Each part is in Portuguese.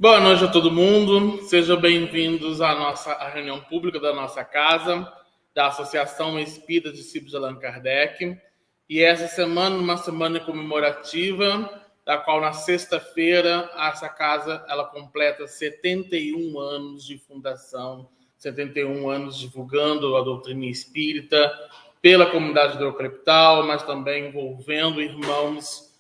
Boa noite a todo mundo, sejam bem-vindos à reunião pública da nossa casa, da Associação Espírita Discípulos de Allan Kardec. E essa semana, uma semana comemorativa, da qual na sexta-feira essa casa ela completa 71 anos de fundação, 71 anos divulgando a doutrina espírita pela comunidade do Eucaliptal, mas também envolvendo irmãos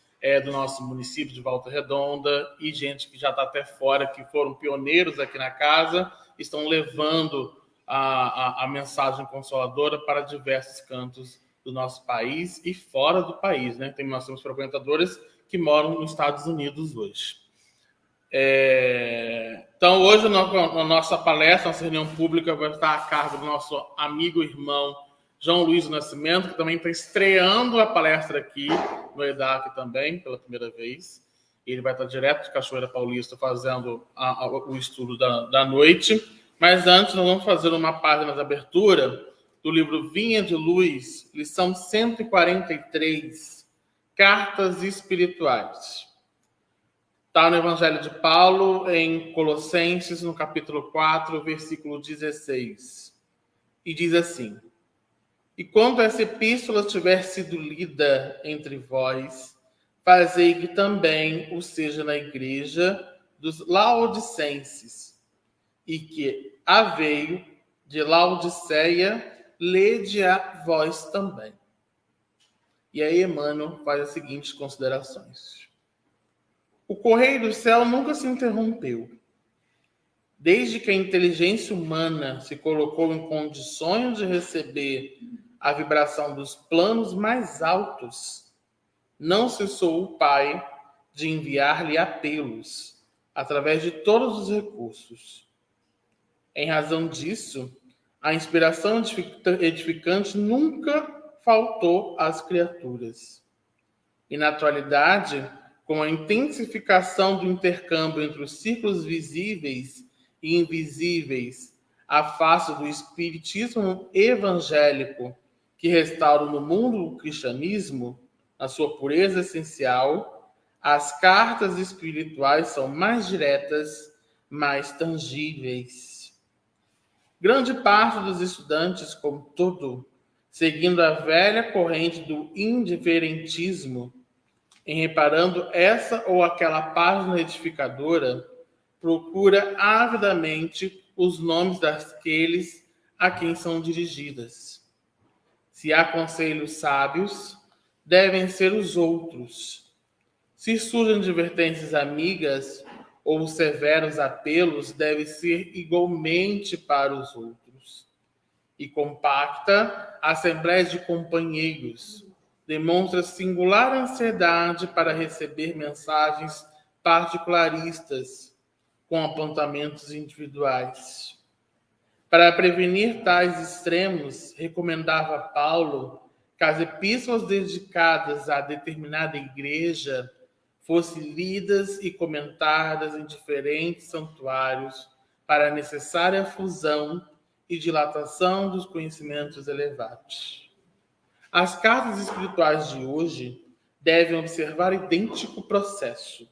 do nosso município de Volta Redonda e gente que já está até fora, que foram pioneiros aqui na casa, estão levando a mensagem consoladora para diversos cantos do nosso país e fora do país, né? Nós temos frequentadores que moram nos Estados Unidos hoje. Então, hoje, na nossa palestra, nossa reunião pública, vai estar a cargo do nosso amigo e irmão João Luiz do Nascimento, que também está estreando a palestra aqui no EDAC também, pela primeira vez. Ele vai estar direto de Cachoeira Paulista fazendo o estudo da noite. Mas antes, nós vamos fazer uma página de abertura do livro Vinha de Luz, lição 143, Cartas Espirituais. Está no Evangelho de Paulo, em Colossenses, no capítulo 4, versículo 16. E diz assim: E quando essa epístola tiver sido lida entre vós, fazei que também o seja na igreja dos laodicenses, e que a veio de Laodiceia, lede a vós também. E aí Emmanuel faz as seguintes considerações. O correio do céu nunca se interrompeu. Desde que a inteligência humana se colocou em condições de receber a vibração dos planos mais altos, não cessou o Pai de enviar-lhe apelos através de todos os recursos. Em razão disso, a inspiração edificante nunca faltou às criaturas. E na atualidade, com a intensificação do intercâmbio entre os círculos visíveis e invisíveis, a face do espiritismo evangélico que restaura no mundo o cristianismo, na sua pureza essencial, as cartas espirituais são mais diretas, mais tangíveis. Grande parte dos estudantes, contudo, seguindo a velha corrente do indiferentismo, em reparando essa ou aquela página edificadora, procura avidamente os nomes daqueles a quem são dirigidas. Se há conselhos sábios, devem ser os outros. Se surgem advertências amigas ou severos apelos, deve ser igualmente para os outros. E compacta assembléia de companheiros, demonstra singular ansiedade para receber mensagens particularistas, com apontamentos individuais. Para prevenir tais extremos, recomendava Paulo que as epístolas dedicadas a determinada igreja fossem lidas e comentadas em diferentes santuários para a necessária fusão e dilatação dos conhecimentos elevados. As cartas espirituais de hoje devem observar idêntico processo.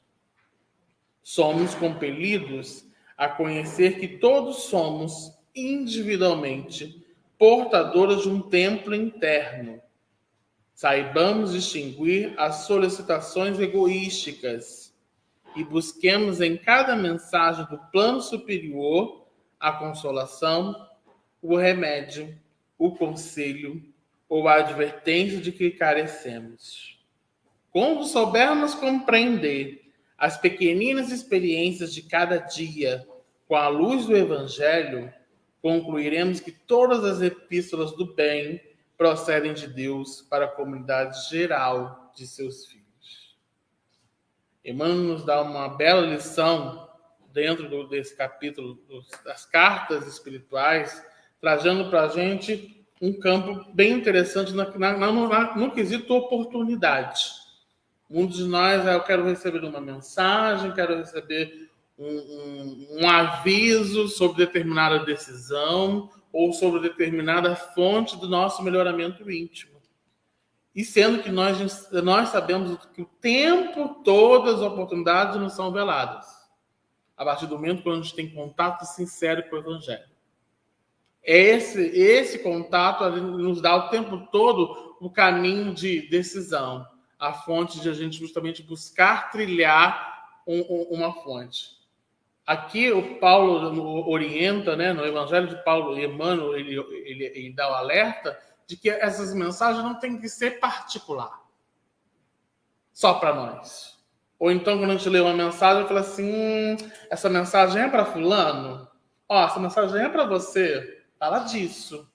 Somos compelidos a conhecer que todos somos, individualmente, portadores de um templo interno. Saibamos distinguir as solicitações egoísticas e busquemos em cada mensagem do plano superior a consolação, o remédio, o conselho ou a advertência de que carecemos. Quando soubermos compreender as pequeninas experiências de cada dia com a luz do Evangelho, concluiremos que todas as epístolas do bem procedem de Deus para a comunidade geral de seus filhos. Emmanuel nos dá uma bela lição dentro desse capítulo das cartas espirituais, trazendo para a gente um campo bem interessante no quesito oportunidade. Muitos de nós, eu quero receber uma mensagem, quero receber um aviso sobre determinada decisão ou sobre determinada fonte do nosso melhoramento íntimo. E sendo que nós sabemos que o tempo todo as oportunidades nos são veladas. a partir do momento quando a gente tem contato sincero com o Evangelho. Esse contato nos dá o tempo todo o caminho de decisão, a fonte de a gente justamente buscar trilhar uma fonte. Aqui o Paulo orienta, né, no Evangelho de Paulo e Emmanuel, ele dá o alerta de que essas mensagens não têm que ser particular, só para nós. Ou então, quando a gente lê uma mensagem, fala assim, essa mensagem é para fulano? Ó, essa mensagem é para você? Fala disso.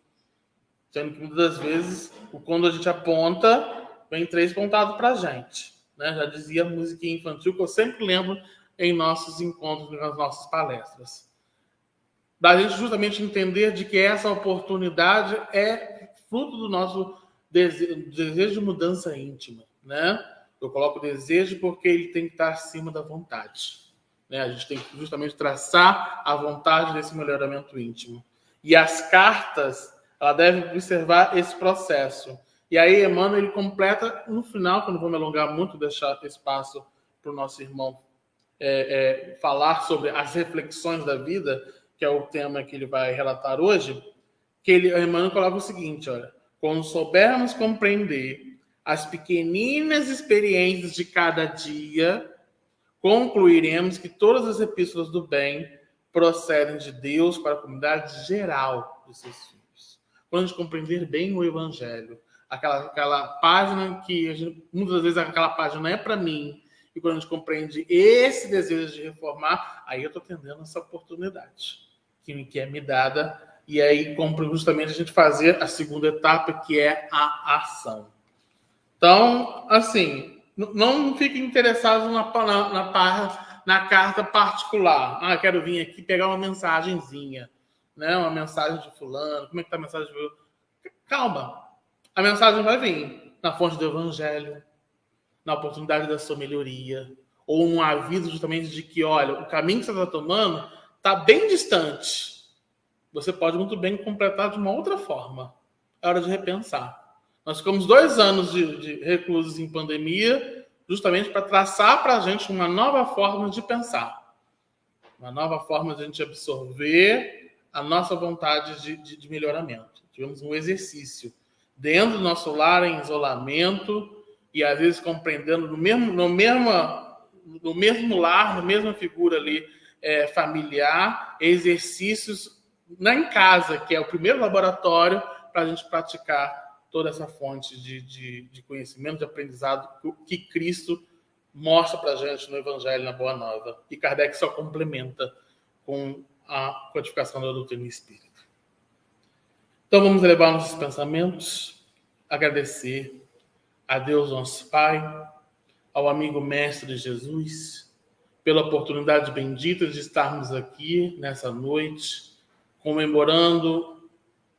Sendo que muitas das vezes, quando a gente aponta, vem 3 pontados para a gente. Né? Já dizia a musiquinha infantil, que eu sempre lembro em nossos encontros, nas nossas palestras. Da gente justamente entender de que essa oportunidade é fruto do nosso desejo de mudança íntima. Né? Eu coloco desejo porque ele tem que estar acima da vontade. Né? A gente tem que justamente traçar a vontade desse melhoramento íntimo. E as cartas, ela deve observar esse processo. E aí, Emmanuel, ele completa no final, que eu não vou me alongar muito, deixar espaço para o nosso irmão falar sobre as reflexões da vida, que é o tema que ele vai relatar hoje, que Emmanuel coloca o seguinte, olha, quando soubermos compreender as pequeninas experiências de cada dia, concluiremos que todas as epístolas do bem procedem de Deus para a comunidade geral de seus filhos. Quando a gente compreender bem o Evangelho, aquela página que a gente, muitas vezes aquela página não é para mim, e quando a gente compreende esse desejo de reformar, aí eu estou tendendo essa oportunidade que é me dada, e aí justamente a gente fazer a segunda etapa, que é a ação. Então, assim, não fiquem interessados na carta particular. Ah, quero vir aqui pegar uma mensagenzinha, né? Uma mensagem de fulano. Como é que tá a mensagem de fulano? Calma. A mensagem vai vir na fonte do Evangelho, na oportunidade da sua melhoria, ou um aviso justamente de que, olha, o caminho que você está tomando está bem distante. Você pode muito bem completar de uma outra forma. É hora de repensar. Nós ficamos 2 anos de reclusos em pandemia, justamente para traçar para a gente uma nova forma de pensar. Uma nova forma de a gente absorver a nossa vontade de melhoramento. Tivemos um exercício dentro do nosso lar, em isolamento, e às vezes compreendendo no mesmo lar, na mesma figura ali familiar, exercícios em casa, que é o primeiro laboratório para a gente praticar toda essa fonte de conhecimento, de aprendizado que Cristo mostra para a gente no Evangelho, na Boa Nova. E Kardec só complementa com a codificação da doutrina espírita. Então vamos elevar nossos pensamentos, agradecer a Deus nosso Pai, ao amigo mestre Jesus, pela oportunidade bendita de estarmos aqui nessa noite, comemorando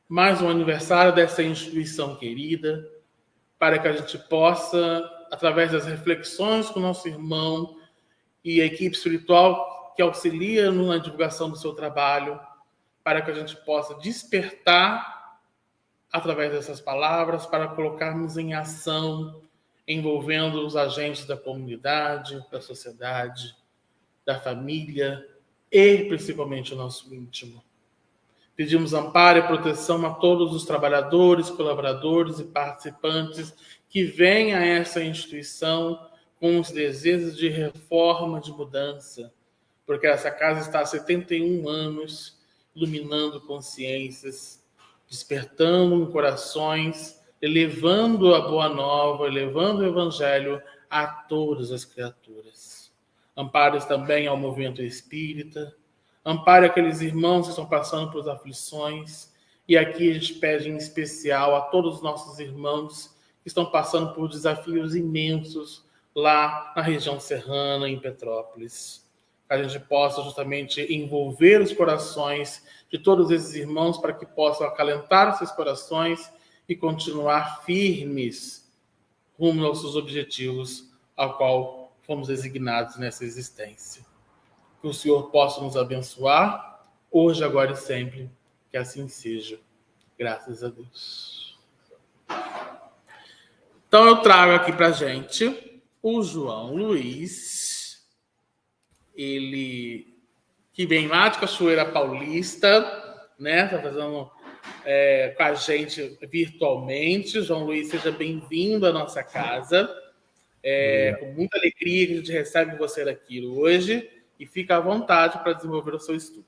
mais um aniversário dessa instituição querida, para que a gente possa, através das reflexões com o nosso irmão e a equipe espiritual que auxilia na divulgação do seu trabalho, para que a gente possa despertar através dessas palavras, para colocarmos em ação, envolvendo os agentes da comunidade, da sociedade, da família e principalmente o nosso íntimo. Pedimos amparo e proteção a todos os trabalhadores, colaboradores e participantes que vêm a essa instituição com os desejos de reforma, de mudança, porque essa casa está há 71 anos iluminando consciências, despertando corações, elevando a Boa Nova, elevando o Evangelho a todas as criaturas. Amparos também ao movimento espírita, ampare aqueles irmãos que estão passando por aflições. E aqui a gente pede em especial a todos os nossos irmãos que estão passando por desafios imensos lá na região serrana, em Petrópolis. Que a gente possa justamente envolver os corações de todos esses irmãos para que possam acalentar esses corações e continuar firmes rumo aos seus objetivos, ao qual fomos designados nessa existência. Que o Senhor possa nos abençoar, hoje, agora e sempre. Que assim seja. Graças a Deus. Então, eu trago aqui para a gente o João Luiz. Ele que vem lá de Cachoeira Paulista, né? Está fazendo com a gente virtualmente. João Luiz, seja bem-vindo à nossa casa. Com muita alegria que a gente recebe você aqui hoje e fica à vontade para desenvolver o seu estudo.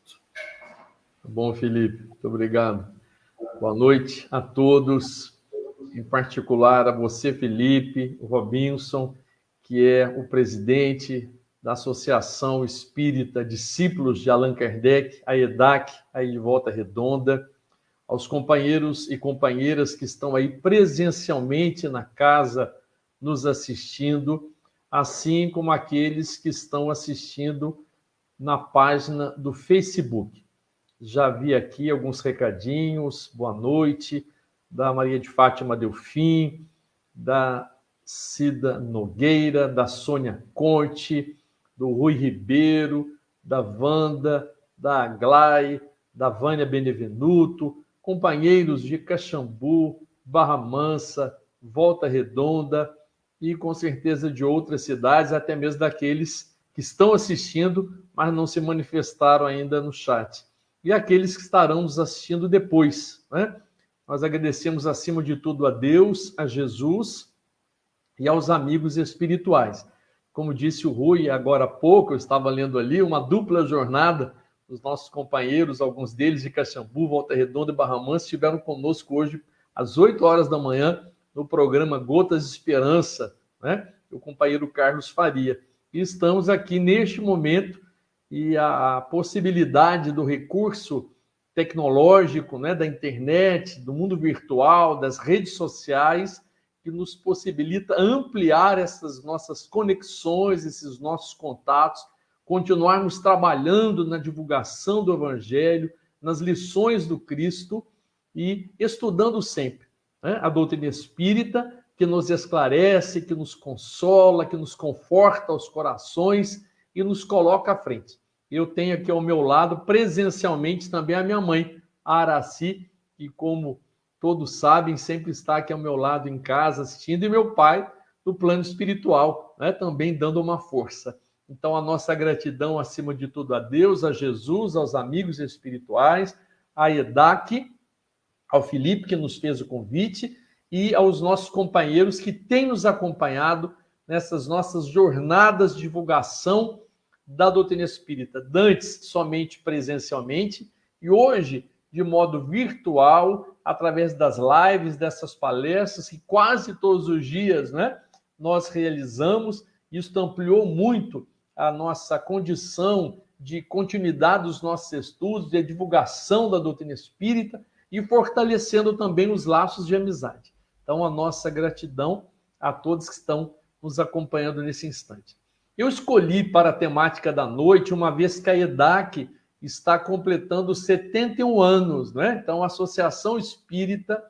Bom, Felipe, muito obrigado. Boa noite a todos, em particular a você, Felipe, o Robinson, que é o presidente da Associação Espírita Discípulos de Allan Kardec, a EDAC, aí de Volta Redonda, aos companheiros e companheiras que estão aí presencialmente na casa nos assistindo, assim como aqueles que estão assistindo na página do Facebook. Já vi aqui alguns recadinhos, boa noite, da Maria de Fátima Delfim, da Cida Nogueira, da Sônia Conte, do Rui Ribeiro, da Wanda, da Aglai, da Vânia Benevenuto, companheiros de Caxambu, Barra Mansa, Volta Redonda e com certeza de outras cidades, até mesmo daqueles que estão assistindo, mas não se manifestaram ainda no chat. E aqueles que estarão nos assistindo depois, né? Nós agradecemos acima de tudo a Deus, a Jesus e aos amigos espirituais. Como disse o Rui agora há pouco, eu estava lendo ali, uma dupla jornada dos nossos companheiros, alguns deles de Caxambu, Volta Redonda e Barra Mansa, estiveram conosco hoje às 8 horas da manhã no programa Gotas de Esperança, né? O companheiro Carlos Faria. E estamos aqui neste momento e a possibilidade do recurso tecnológico, né, da internet, do mundo virtual, das redes sociais, que nos possibilita ampliar essas nossas conexões, esses nossos contatos, continuarmos trabalhando na divulgação do Evangelho, nas lições do Cristo e estudando sempre, né, a doutrina espírita, que nos esclarece, que nos consola, que nos conforta os corações e nos coloca à frente. Eu tenho aqui ao meu lado, presencialmente, também a minha mãe, a Araci, que, como todos sabem, sempre está aqui ao meu lado em casa assistindo, e meu pai, do plano espiritual, né, também dando uma força. Então, a nossa gratidão, acima de tudo, a Deus, a Jesus, aos amigos espirituais, à EDAC, ao Felipe, que nos fez o convite, e aos nossos companheiros que têm nos acompanhado nessas nossas jornadas de divulgação da doutrina espírita, dantes somente presencialmente, e hoje de modo virtual, através das lives, dessas palestras, que quase todos os dias, né, nós realizamos. Isso ampliou muito a nossa condição de continuidade dos nossos estudos, de divulgação da doutrina espírita e fortalecendo também os laços de amizade. Então, a nossa gratidão a todos que estão nos acompanhando nesse instante. Eu escolhi para a temática da noite, uma vez que a EDAC está completando 71 anos, né? Então, a Associação Espírita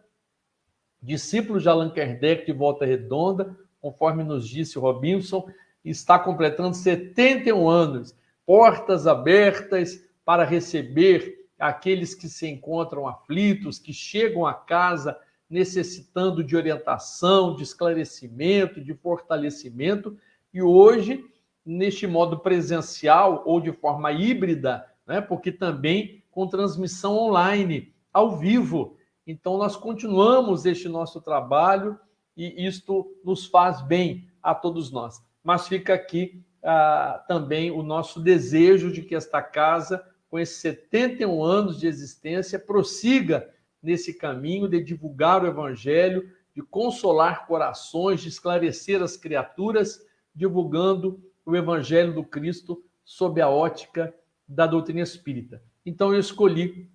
Discípulos de Allan Kardec de Volta Redonda, conforme nos disse o Robinson, está completando 71 anos. Portas abertas para receber aqueles que se encontram aflitos, que chegam a casa necessitando de orientação, de esclarecimento, de fortalecimento. E hoje, neste modo presencial ou de forma híbrida, né, porque também com transmissão online, ao vivo. Então, nós continuamos este nosso trabalho e isto nos faz bem a todos nós. Mas fica aqui também o nosso desejo de que esta casa, com esses 71 anos de existência, prossiga nesse caminho de divulgar o Evangelho, de consolar corações, de esclarecer as criaturas, divulgando o Evangelho do Cristo sob a ótica da doutrina espírita. Então, eu escolhi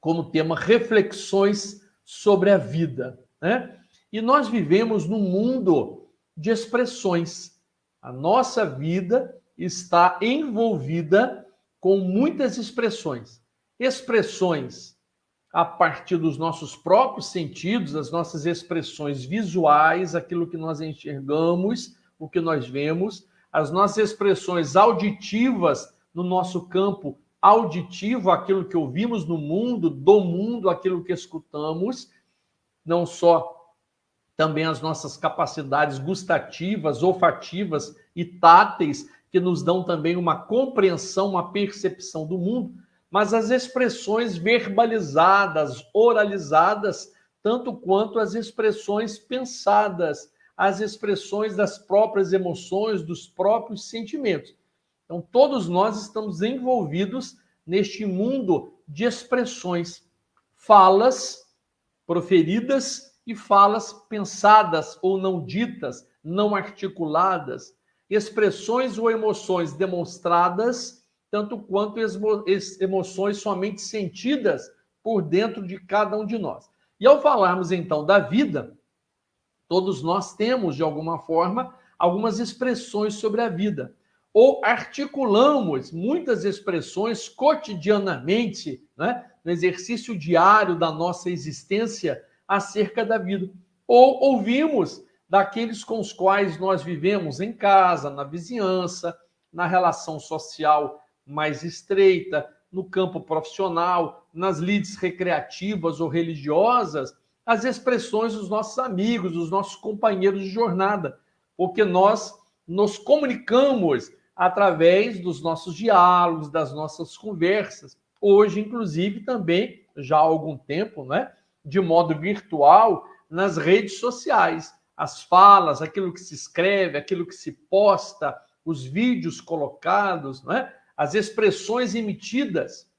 como tema reflexões sobre a vida, né? E nós vivemos num mundo de expressões. A nossa vida está envolvida com muitas expressões. Expressões a partir dos nossos próprios sentidos, as nossas expressões visuais, aquilo que nós enxergamos, o que nós vemos, as nossas expressões auditivas no nosso campo auditivo, aquilo que ouvimos no mundo, do mundo, aquilo que escutamos, não só também as nossas capacidades gustativas, olfativas e táteis, que nos dão também uma compreensão, uma percepção do mundo, mas as expressões verbalizadas, oralizadas, tanto quanto as expressões pensadas, as expressões das próprias emoções, dos próprios sentimentos. Então, todos nós estamos envolvidos neste mundo de expressões, falas proferidas e falas pensadas ou não ditas, não articuladas, expressões ou emoções demonstradas, tanto quanto emoções somente sentidas por dentro de cada um de nós. E ao falarmos então da vida, todos nós temos, de alguma forma, algumas expressões sobre a vida. Ou articulamos muitas expressões cotidianamente, né, no exercício diário da nossa existência acerca da vida. Ou ouvimos daqueles com os quais nós vivemos em casa, na vizinhança, na relação social mais estreita, no campo profissional, nas lides recreativas ou religiosas, as expressões dos nossos amigos, dos nossos companheiros de jornada, porque nós nos comunicamos através dos nossos diálogos, das nossas conversas. Hoje, inclusive, também, já há algum tempo, né, de modo virtual, nas redes sociais. As falas, aquilo que se escreve, aquilo que se posta, os vídeos colocados, né, as expressões emitidas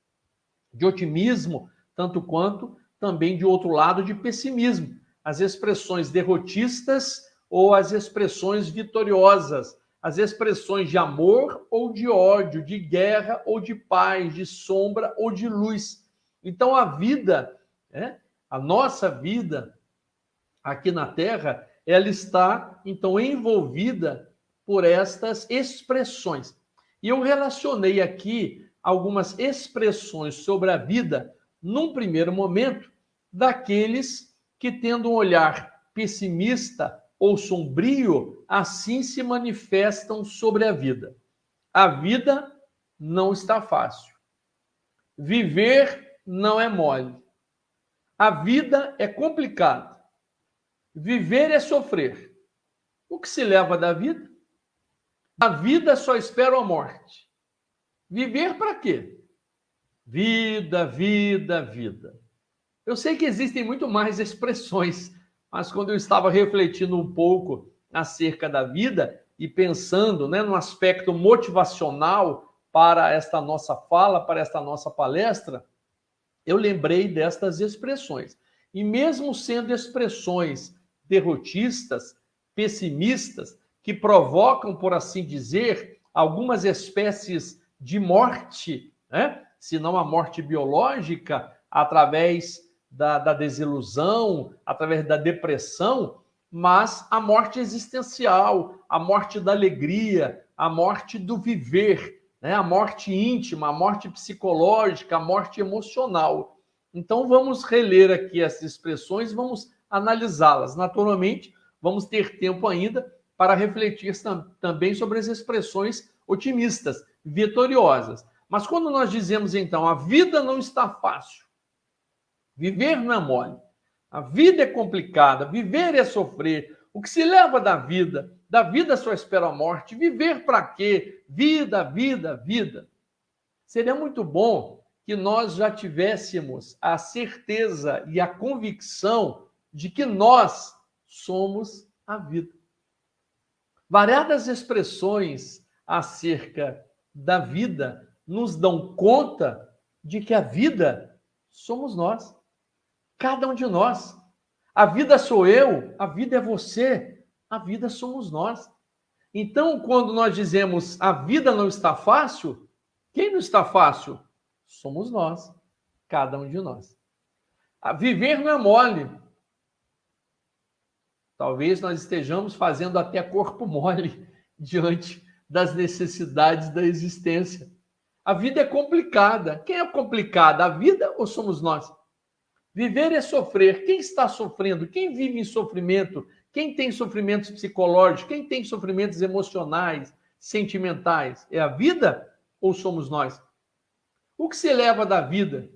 de otimismo, tanto quanto também, de outro lado, de pessimismo. As expressões derrotistas ou as expressões vitoriosas, as expressões de amor ou de ódio, de guerra ou de paz, de sombra ou de luz. Então, a vida, né, a nossa vida aqui na Terra, ela está, então, envolvida por estas expressões. E eu relacionei aqui algumas expressões sobre a vida, num primeiro momento, daqueles que, tendo um olhar pessimista ou sombrio, assim se manifestam sobre a vida. A vida não está fácil. Viver não é mole. A vida é complicada. Viver é sofrer. O que se leva da vida? A vida só espera a morte. Viver para quê? Vida, vida, vida. Eu sei que existem muito mais expressões, mas quando eu estava refletindo um pouco acerca da vida e pensando, né, no aspecto motivacional para esta nossa fala, para esta nossa palestra, eu lembrei destas expressões. E mesmo sendo expressões derrotistas, pessimistas, que provocam, por assim dizer, algumas espécies de morte, né? Se não a morte biológica, através da desilusão, através da depressão, mas a morte existencial, a morte da alegria, a morte do viver, né? A morte íntima, a morte psicológica, a morte emocional. Então, vamos reler aqui essas expressões, vamos analisá-las. Naturalmente, vamos ter tempo ainda para refletir também sobre as expressões otimistas, vitoriosas. Mas quando nós dizemos, então, a vida não está fácil, viver não é mole, a vida é complicada, viver é sofrer, o que se leva da vida só espera a morte, viver para quê? Vida, vida, vida. Seria muito bom que nós já tivéssemos a certeza e a convicção de que nós somos a vida. Variadas expressões acerca da vida nos dão conta de que a vida somos nós. Cada um de nós. A vida sou eu, a vida é você, a vida somos nós. Então, quando nós dizemos a vida não está fácil, quem não está fácil? Somos nós, cada um de nós. A viver não é mole. Talvez nós estejamos fazendo até corpo mole diante das necessidades da existência. A vida é complicada. Quem é complicada? A vida ou somos nós? Viver é sofrer. Quem está sofrendo? Quem vive em sofrimento? Quem tem sofrimentos psicológicos? Quem tem sofrimentos emocionais, sentimentais? É a vida ou somos nós? O que se leva da vida?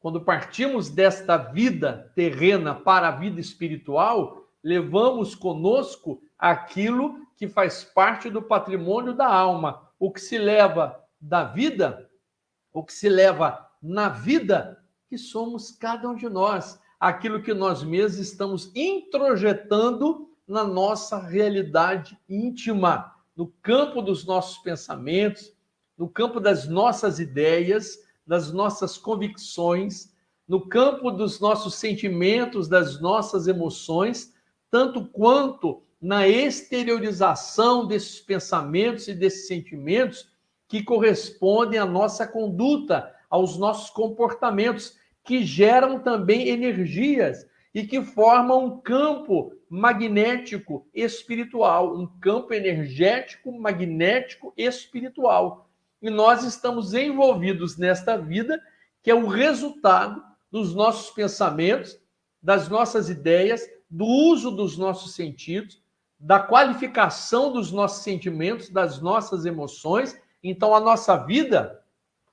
Quando partimos desta vida terrena para a vida espiritual, levamos conosco aquilo que faz parte do patrimônio da alma. O que se leva da vida, o que se leva na vida, que somos cada um de nós. Aquilo que nós mesmos estamos introjetando na nossa realidade íntima, no campo dos nossos pensamentos, no campo das nossas ideias, das nossas convicções, no campo dos nossos sentimentos, das nossas emoções, tanto quanto na exteriorização desses pensamentos e desses sentimentos que correspondem à nossa conduta, aos nossos comportamentos, que geram também energias e que formam um campo magnético espiritual, um campo energético, magnético espiritual. E nós estamos envolvidos nesta vida, que é o resultado dos nossos pensamentos, das nossas ideias, do uso dos nossos sentidos, da qualificação dos nossos sentimentos, das nossas emoções. Então, a nossa vida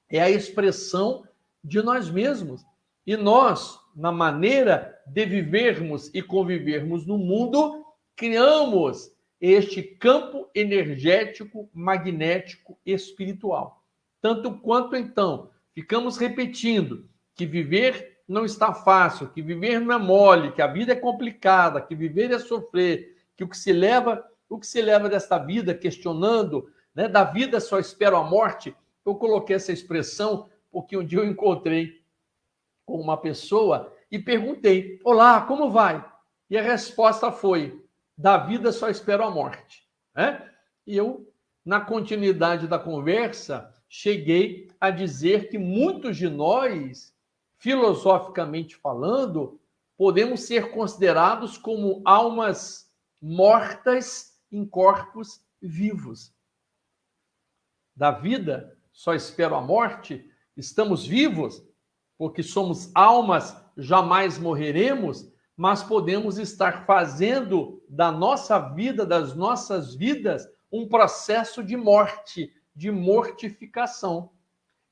é a expressão de nós mesmos. E nós, na maneira de vivermos e convivermos no mundo, criamos este campo energético, magnético, espiritual. Tanto quanto, então, ficamos repetindo que viver não está fácil, que viver não é mole, que a vida é complicada, que viver é sofrer, que o que se leva desta vida, questionando, né, da vida só espero a morte. Eu coloquei essa expressão porque um dia eu encontrei com uma pessoa e perguntei: olá, como vai? E a resposta foi: da vida só espero a morte. E eu, na continuidade da conversa, cheguei a dizer que muitos de nós, filosoficamente falando, podemos ser considerados como almas mortas em corpos vivos. Da vida só espero a morte, estamos vivos porque somos almas, jamais morreremos, mas podemos estar fazendo da nossa vida, das nossas vidas, um processo de morte, de mortificação,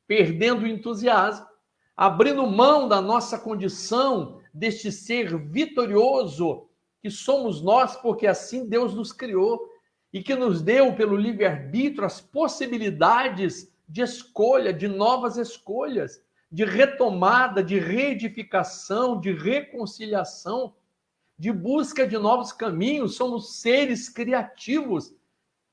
perdendo o entusiasmo, abrindo mão da nossa condição, deste ser vitorioso que somos nós, porque assim Deus nos criou e que nos deu, pelo livre-arbítrio, as possibilidades de escolha, de novas escolhas, de retomada, de reedificação, de reconciliação, de busca de novos caminhos. Somos seres criativos.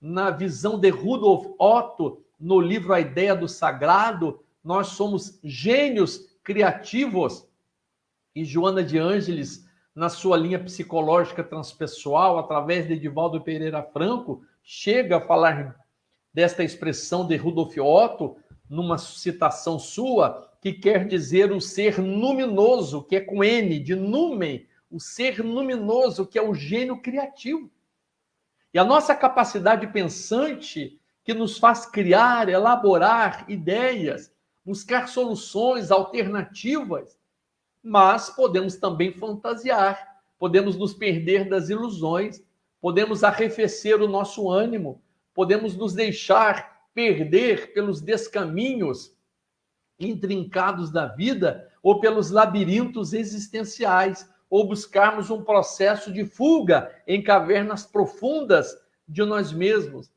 Na visão de Rudolf Otto, no livro A Ideia do Sagrado, nós somos gênios criativos. E Joana de Ângeles, na sua linha psicológica transpessoal, através de Edivaldo Pereira Franco, chega a falar desta expressão de Rudolf Otto, numa citação sua, que quer dizer o ser luminoso, que é com N, de numen, o ser luminoso, que é o gênio criativo. E a nossa capacidade pensante, que nos faz criar, elaborar ideias, buscar soluções alternativas, mas podemos também fantasiar, podemos nos perder das ilusões, podemos arrefecer o nosso ânimo, podemos nos deixar perder pelos descaminhos intrincados da vida ou pelos labirintos existenciais, ou buscarmos um processo de fuga em cavernas profundas de nós mesmos.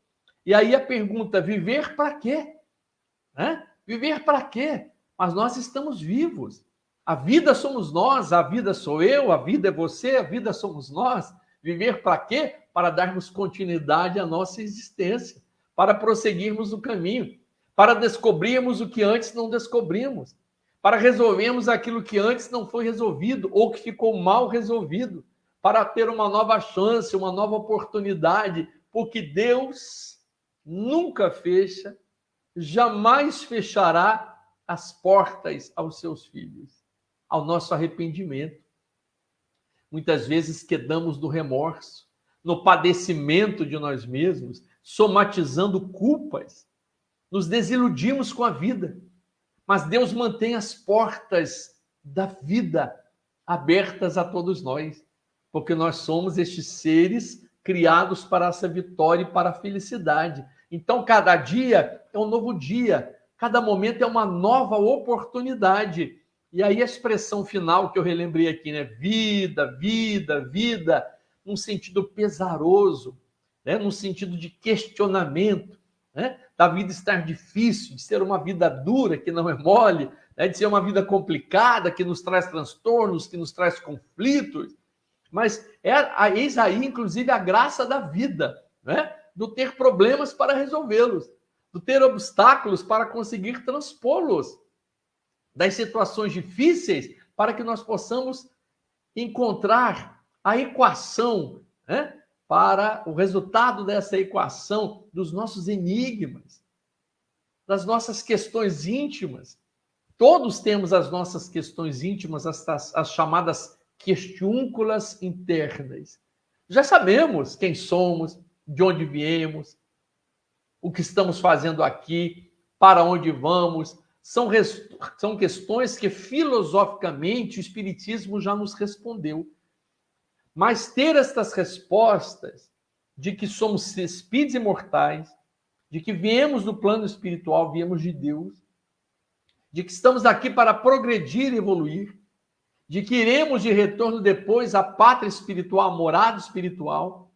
E aí a pergunta: viver para quê? Viver para quê? Mas nós estamos vivos. A vida somos nós, a vida sou eu, a vida é você, a vida somos nós. Viver para quê? Para darmos continuidade à nossa existência, para prosseguirmos o caminho, para descobrirmos o que antes não descobrimos, para resolvermos aquilo que antes não foi resolvido ou que ficou mal resolvido, para ter uma nova chance, uma nova oportunidade, porque Deus nunca fecha, jamais fechará as portas aos seus filhos, ao nosso arrependimento. Muitas vezes quedamos no remorso, no padecimento de nós mesmos, somatizando culpas, nos desiludimos com a vida, mas Deus mantém as portas da vida abertas a todos nós, porque nós somos estes seres criados para essa vitória e para a felicidade. Então, cada dia é um novo dia, cada momento é uma nova oportunidade. E aí a expressão final que eu relembrei aqui, né? Vida, vida, vida. num sentido pesaroso, né? Num sentido de questionamento, né? Da vida estar difícil, de ser uma vida dura, que não é mole, né? De ser uma vida complicada, que nos traz transtornos, que nos traz conflitos. Mas eis aí, inclusive, a graça da vida, né? Do ter problemas para resolvê-los, do ter obstáculos para conseguir transpô-los, das situações difíceis para que nós possamos encontrar a equação, né? Para o resultado dessa equação dos nossos enigmas, das nossas questões íntimas. Todos temos as nossas questões íntimas, as chamadas questiúnculas internas. Já sabemos quem somos, de onde viemos, o que estamos fazendo aqui, para onde vamos. São questões que filosoficamente o Espiritismo já nos respondeu. Mas ter estas respostas de que somos espíritos imortais, de que viemos do plano espiritual, viemos de Deus, de que estamos aqui para progredir e evoluir, de que iremos de retorno depois à pátria espiritual, à morada espiritual.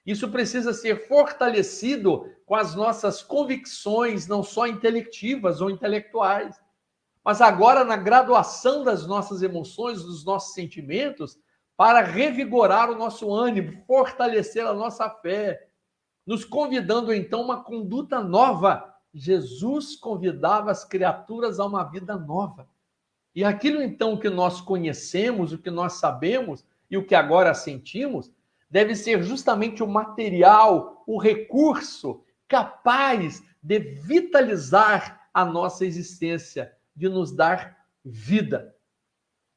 Isso precisa ser fortalecido com as nossas convicções, não só intelectivas ou intelectuais, mas agora na graduação das nossas emoções, dos nossos sentimentos, para revigorar o nosso ânimo, fortalecer a nossa fé, nos convidando então a uma conduta nova. Jesus convidava as criaturas a uma vida nova. E aquilo então que nós conhecemos, o que nós sabemos e o que agora sentimos, deve ser justamente o material, o recurso capaz de vitalizar a nossa existência, de nos dar vida.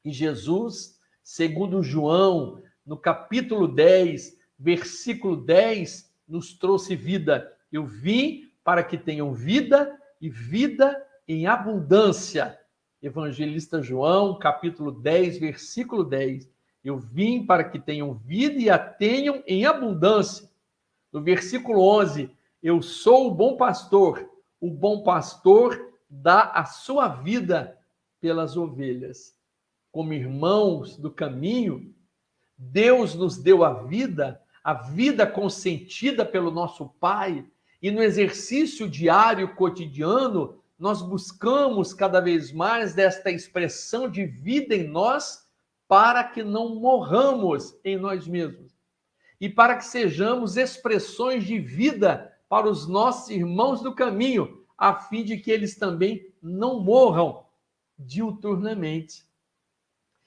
E Jesus, segundo João, no capítulo 10, versículo 10, nos trouxe vida. Eu vim para que tenham vida e vida em abundância. Evangelista João, capítulo 10, versículo 10. Eu vim para que tenham vida e a tenham em abundância. No versículo 11, eu sou o bom pastor dá a sua vida pelas ovelhas. Como irmãos do caminho, Deus nos deu a vida consentida pelo nosso Pai, e no exercício diário, cotidiano, nós buscamos cada vez mais desta expressão de vida em nós, para que não morramos em nós mesmos e para que sejamos expressões de vida para os nossos irmãos do caminho, a fim de que eles também não morram diuturnamente.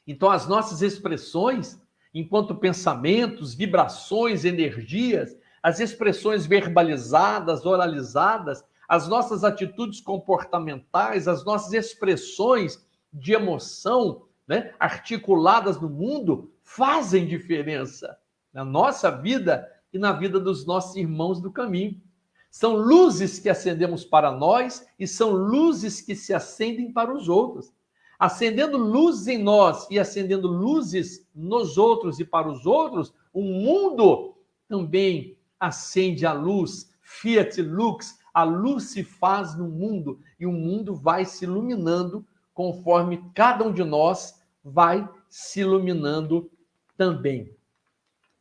Então, as nossas expressões, enquanto pensamentos, vibrações, energias, as expressões verbalizadas, oralizadas, as nossas atitudes comportamentais, as nossas expressões de emoção, né, articuladas no mundo, fazem diferença na nossa vida e na vida dos nossos irmãos do caminho. São luzes que acendemos para nós e são luzes que se acendem para os outros. Acendendo luzes em nós e acendendo luzes nos outros e para os outros, o mundo também acende a luz. Fiat lux, a luz se faz no mundo e o mundo vai se iluminando conforme cada um de nós vai se iluminando também.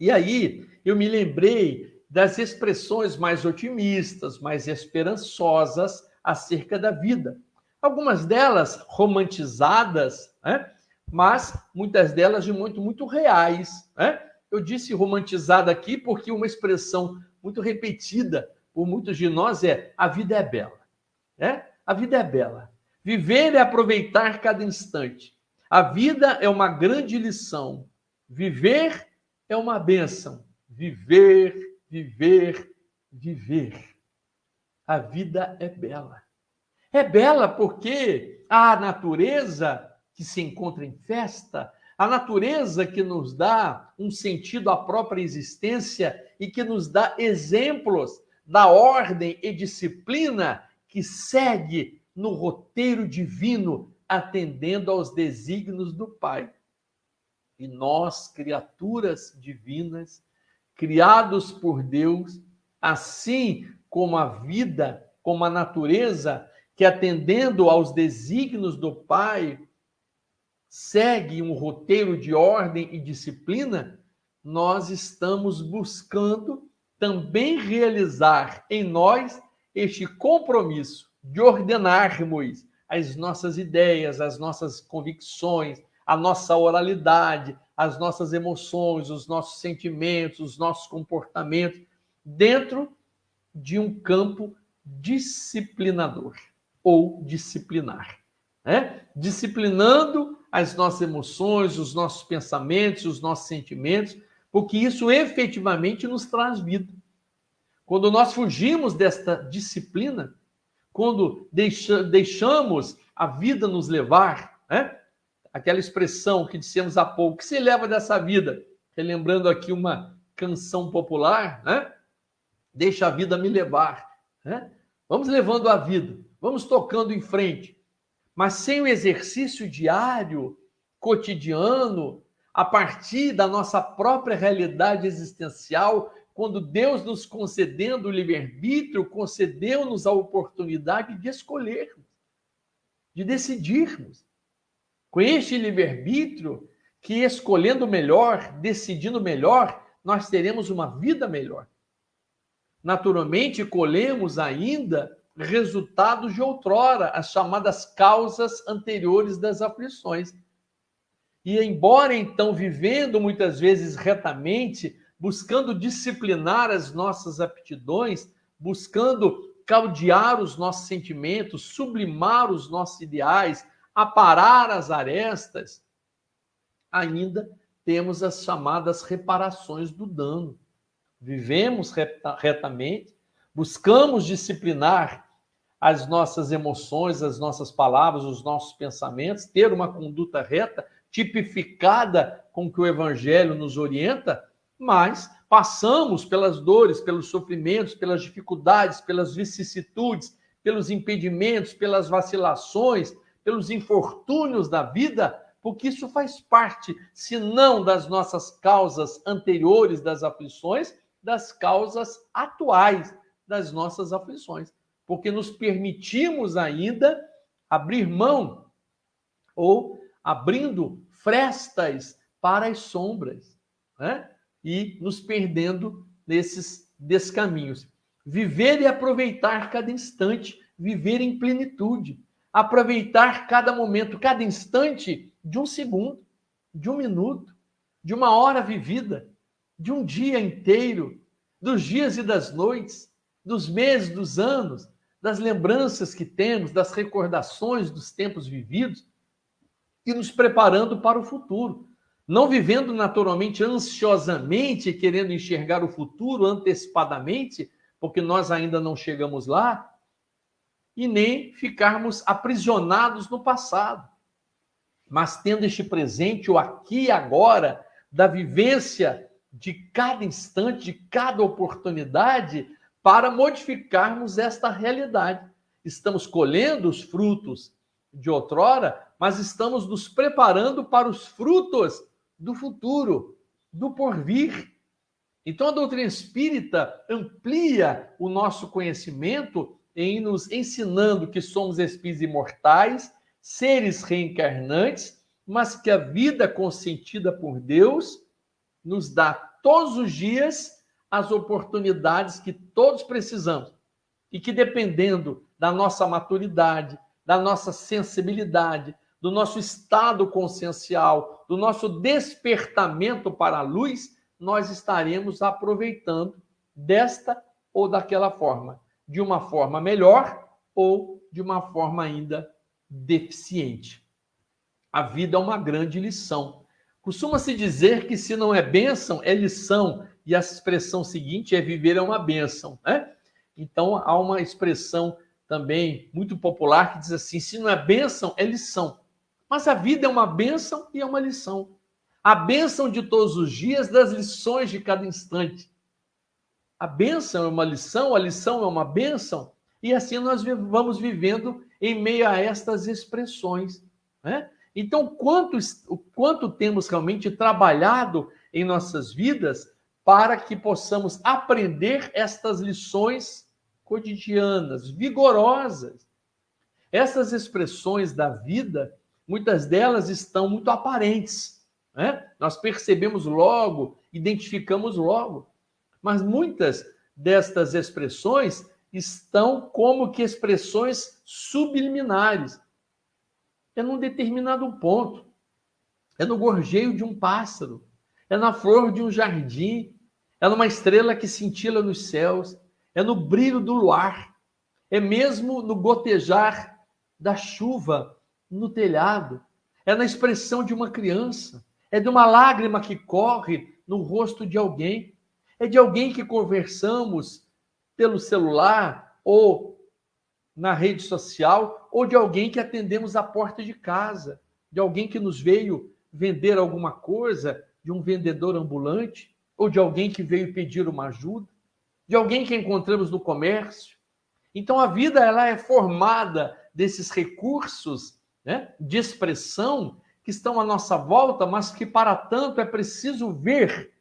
E aí, eu me lembrei das expressões mais otimistas, mais esperançosas acerca da vida. Algumas delas romantizadas, né? Mas muitas delas de muito reais, né? Eu disse romantizada aqui porque uma expressão muito repetida por muitos de nós é: a vida é bela, né? A vida é bela. Viver é aproveitar cada instante. A vida é uma grande lição. Viver é uma bênção. Viver, viver, viver. A vida é bela. É bela porque a natureza que se encontra em festa, a natureza que nos dá um sentido à própria existência e que nos dá exemplos da ordem e disciplina que segue no roteiro divino, atendendo aos desígnios do Pai. E nós, criaturas divinas, criados por Deus, assim como a vida, como a natureza, que atendendo aos desígnios do Pai, segue um roteiro de ordem e disciplina, nós estamos buscando também realizar em nós este compromisso de ordenarmos as nossas ideias, as nossas convicções, a nossa oralidade, as nossas emoções, os nossos sentimentos, os nossos comportamentos, dentro de um campo disciplinador ou disciplinar, né? Disciplinando as nossas emoções, os nossos pensamentos, os nossos sentimentos, porque isso efetivamente nos traz vida. Quando nós fugimos desta disciplina, quando deixamos a vida nos levar, né? Aquela expressão que dissemos há pouco, que se leva dessa vida, relembrando aqui uma canção popular, né? Deixa a vida me levar, né? Vamos levando a vida, vamos tocando em frente, mas sem o exercício diário, cotidiano, a partir da nossa própria realidade existencial, quando Deus nos concedendo o livre-arbítrio, concedeu-nos a oportunidade de escolhermos, de decidirmos. Com este livre-arbítrio, que escolhendo melhor, decidindo melhor, nós teremos uma vida melhor. Naturalmente, colhemos ainda resultados de outrora, as chamadas causas anteriores das aflições. E embora, então, vivendo muitas vezes retamente, buscando disciplinar as nossas aptidões, buscando caldear os nossos sentimentos, sublimar os nossos ideais, aparar as arestas, ainda temos as chamadas reparações do dano. Vivemos retamente, buscamos disciplinar as nossas emoções, as nossas palavras, os nossos pensamentos, ter uma conduta reta, tipificada com o que o Evangelho nos orienta, mas passamos pelas dores, pelos sofrimentos, pelas dificuldades, pelas vicissitudes, pelos impedimentos, pelas vacilações, pelos infortúnios da vida, porque isso faz parte, se não das nossas causas anteriores das aflições, das causas atuais das nossas aflições, porque nos permitimos ainda abrir mão ou abrindo frestas para as sombras, né? E nos perdendo nesses descaminhos. Viver e aproveitar cada instante, viver em plenitude, aproveitar cada momento, cada instante de um segundo, de um minuto, de uma hora vivida, de um dia inteiro, dos dias e das noites, dos meses, dos anos, das lembranças que temos, das recordações dos tempos vividos, e nos preparando para o futuro. Não vivendo naturalmente ansiosamente, querendo enxergar o futuro antecipadamente, porque nós ainda não chegamos lá, e nem ficarmos aprisionados no passado, mas tendo este presente, o aqui e agora, da vivência de cada instante, de cada oportunidade, para modificarmos esta realidade. Estamos colhendo os frutos de outrora, mas estamos nos preparando para os frutos do futuro, do porvir. Então, a doutrina espírita amplia o nosso conhecimento em nos ensinando que somos espíritos imortais, seres reencarnantes, mas que a vida consentida por Deus nos dá todos os dias as oportunidades que todos precisamos e que, dependendo da nossa maturidade, da nossa sensibilidade, do nosso estado consciencial, do nosso despertamento para a luz, nós estaremos aproveitando desta ou daquela forma, de uma forma melhor ou de uma forma ainda deficiente. A vida é uma grande lição. Costuma-se dizer que se não é bênção, é lição, e a expressão seguinte é viver é uma bênção, né? Então, há uma expressão também muito popular que diz assim, se não é bênção, é lição. Mas a vida é uma bênção e é uma lição. A bênção de todos os dias, das lições de cada instante. A bênção é uma lição, a lição é uma bênção, e assim nós vamos vivendo em meio a estas expressões, né? Então, o quanto temos realmente trabalhado em nossas vidas para que possamos aprender estas lições cotidianas, vigorosas. Essas expressões da vida, muitas delas estão muito aparentes, né? Nós percebemos logo, identificamos logo. Mas muitas destas expressões estão como que expressões subliminares. É num determinado ponto. É no gorjeio de um pássaro. É na flor de um jardim. É numa estrela que cintila nos céus. É no brilho do luar. É mesmo no gotejar da chuva no telhado. É na expressão de uma criança. É de uma lágrima que corre no rosto de alguém. É de alguém que conversamos pelo celular ou na rede social, ou de alguém que atendemos à porta de casa, de alguém que nos veio vender alguma coisa, de um vendedor ambulante, ou de alguém que veio pedir uma ajuda, de alguém que encontramos no comércio. Então a vida ela é formada desses recursos, né, de expressão que estão à nossa volta, mas que para tanto é preciso ver,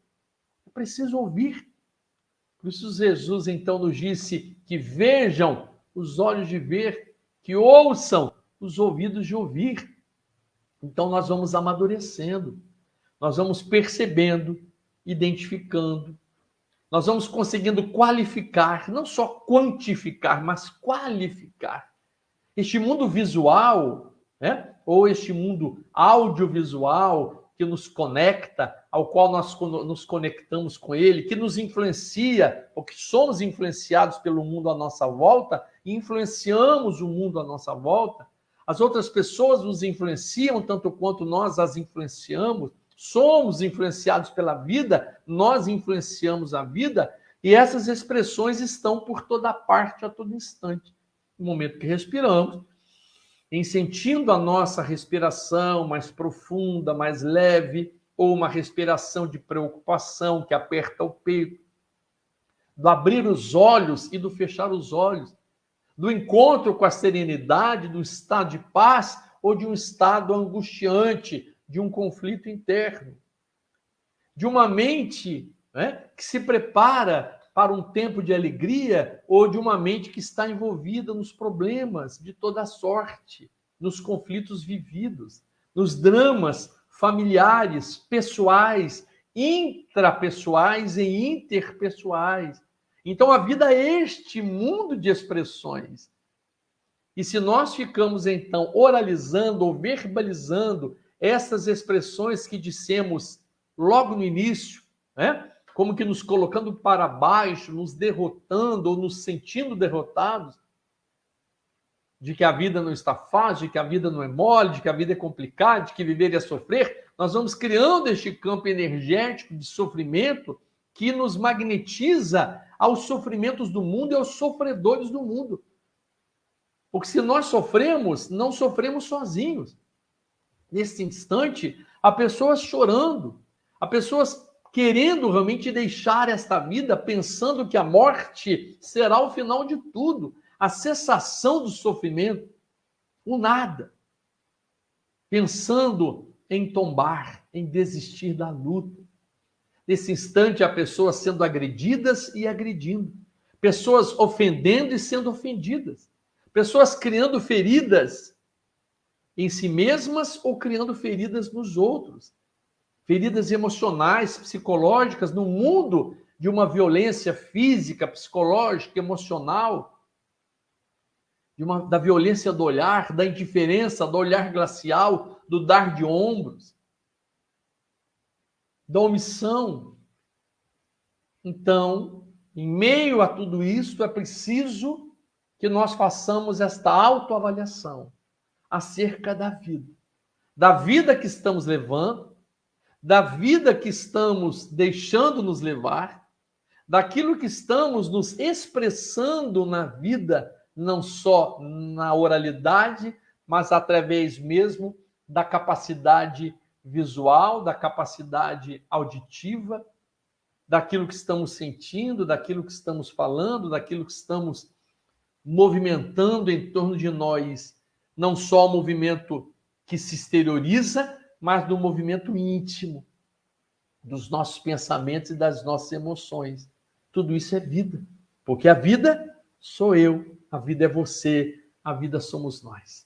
é preciso ouvir. Por isso Jesus então nos disse que vejam os olhos de ver, que ouçam os ouvidos de ouvir. Então nós vamos amadurecendo, nós vamos percebendo, identificando, nós vamos conseguindo qualificar, não só quantificar, mas qualificar. Este mundo visual, né, ou este mundo audiovisual que nos conecta, ao qual nós nos conectamos com ele, que nos influencia, ou que somos influenciados pelo mundo à nossa volta, e influenciamos o mundo à nossa volta, as outras pessoas nos influenciam tanto quanto nós as influenciamos, somos influenciados pela vida, nós influenciamos a vida, e essas expressões estão por toda parte, a todo instante. No momento que respiramos, em sentindo a nossa respiração mais profunda, mais leve, ou uma respiração de preocupação que aperta o peito, do abrir os olhos e do fechar os olhos, do encontro com a serenidade, do estado de paz ou de um estado angustiante, de um conflito interno, de uma mente, né, que se prepara para um tempo de alegria ou de uma mente que está envolvida nos problemas de toda sorte, nos conflitos vividos, nos dramas familiares, pessoais, intrapessoais e interpessoais. Então a vida é este mundo de expressões. E se nós ficamos então oralizando ou verbalizando essas expressões que dissemos logo no início, né? Como que nos colocando para baixo, nos derrotando ou nos sentindo derrotados, de que a vida não está fácil, de que a vida não é mole, de que a vida é complicada, de que viver é sofrer, nós vamos criando este campo energético de sofrimento que nos magnetiza aos sofrimentos do mundo e aos sofredores do mundo. Porque se nós sofremos, não sofremos sozinhos. Nesse instante, há pessoas chorando, há pessoas querendo realmente deixar esta vida, pensando que a morte será o final de tudo, a cessação do sofrimento, o nada. Pensando em tombar, em desistir da luta. Nesse instante, há pessoas sendo agredidas e agredindo, pessoas ofendendo e sendo ofendidas, pessoas criando feridas em si mesmas ou criando feridas nos outros. Feridas emocionais, psicológicas, no mundo de uma violência física, psicológica, emocional, da violência do olhar, da indiferença, do olhar glacial, do dar de ombros, da omissão. Então, em meio a tudo isso, é preciso que nós façamos esta autoavaliação acerca da vida que estamos levando, da vida que estamos deixando nos levar, daquilo que estamos nos expressando na vida, não só na oralidade, mas através mesmo da capacidade visual, da capacidade auditiva, daquilo que estamos sentindo, daquilo que estamos falando, daquilo que estamos movimentando em torno de nós, não só o movimento que se exterioriza, mas do movimento íntimo, dos nossos pensamentos e das nossas emoções. Tudo isso é vida, porque a vida sou eu, a vida é você, a vida somos nós.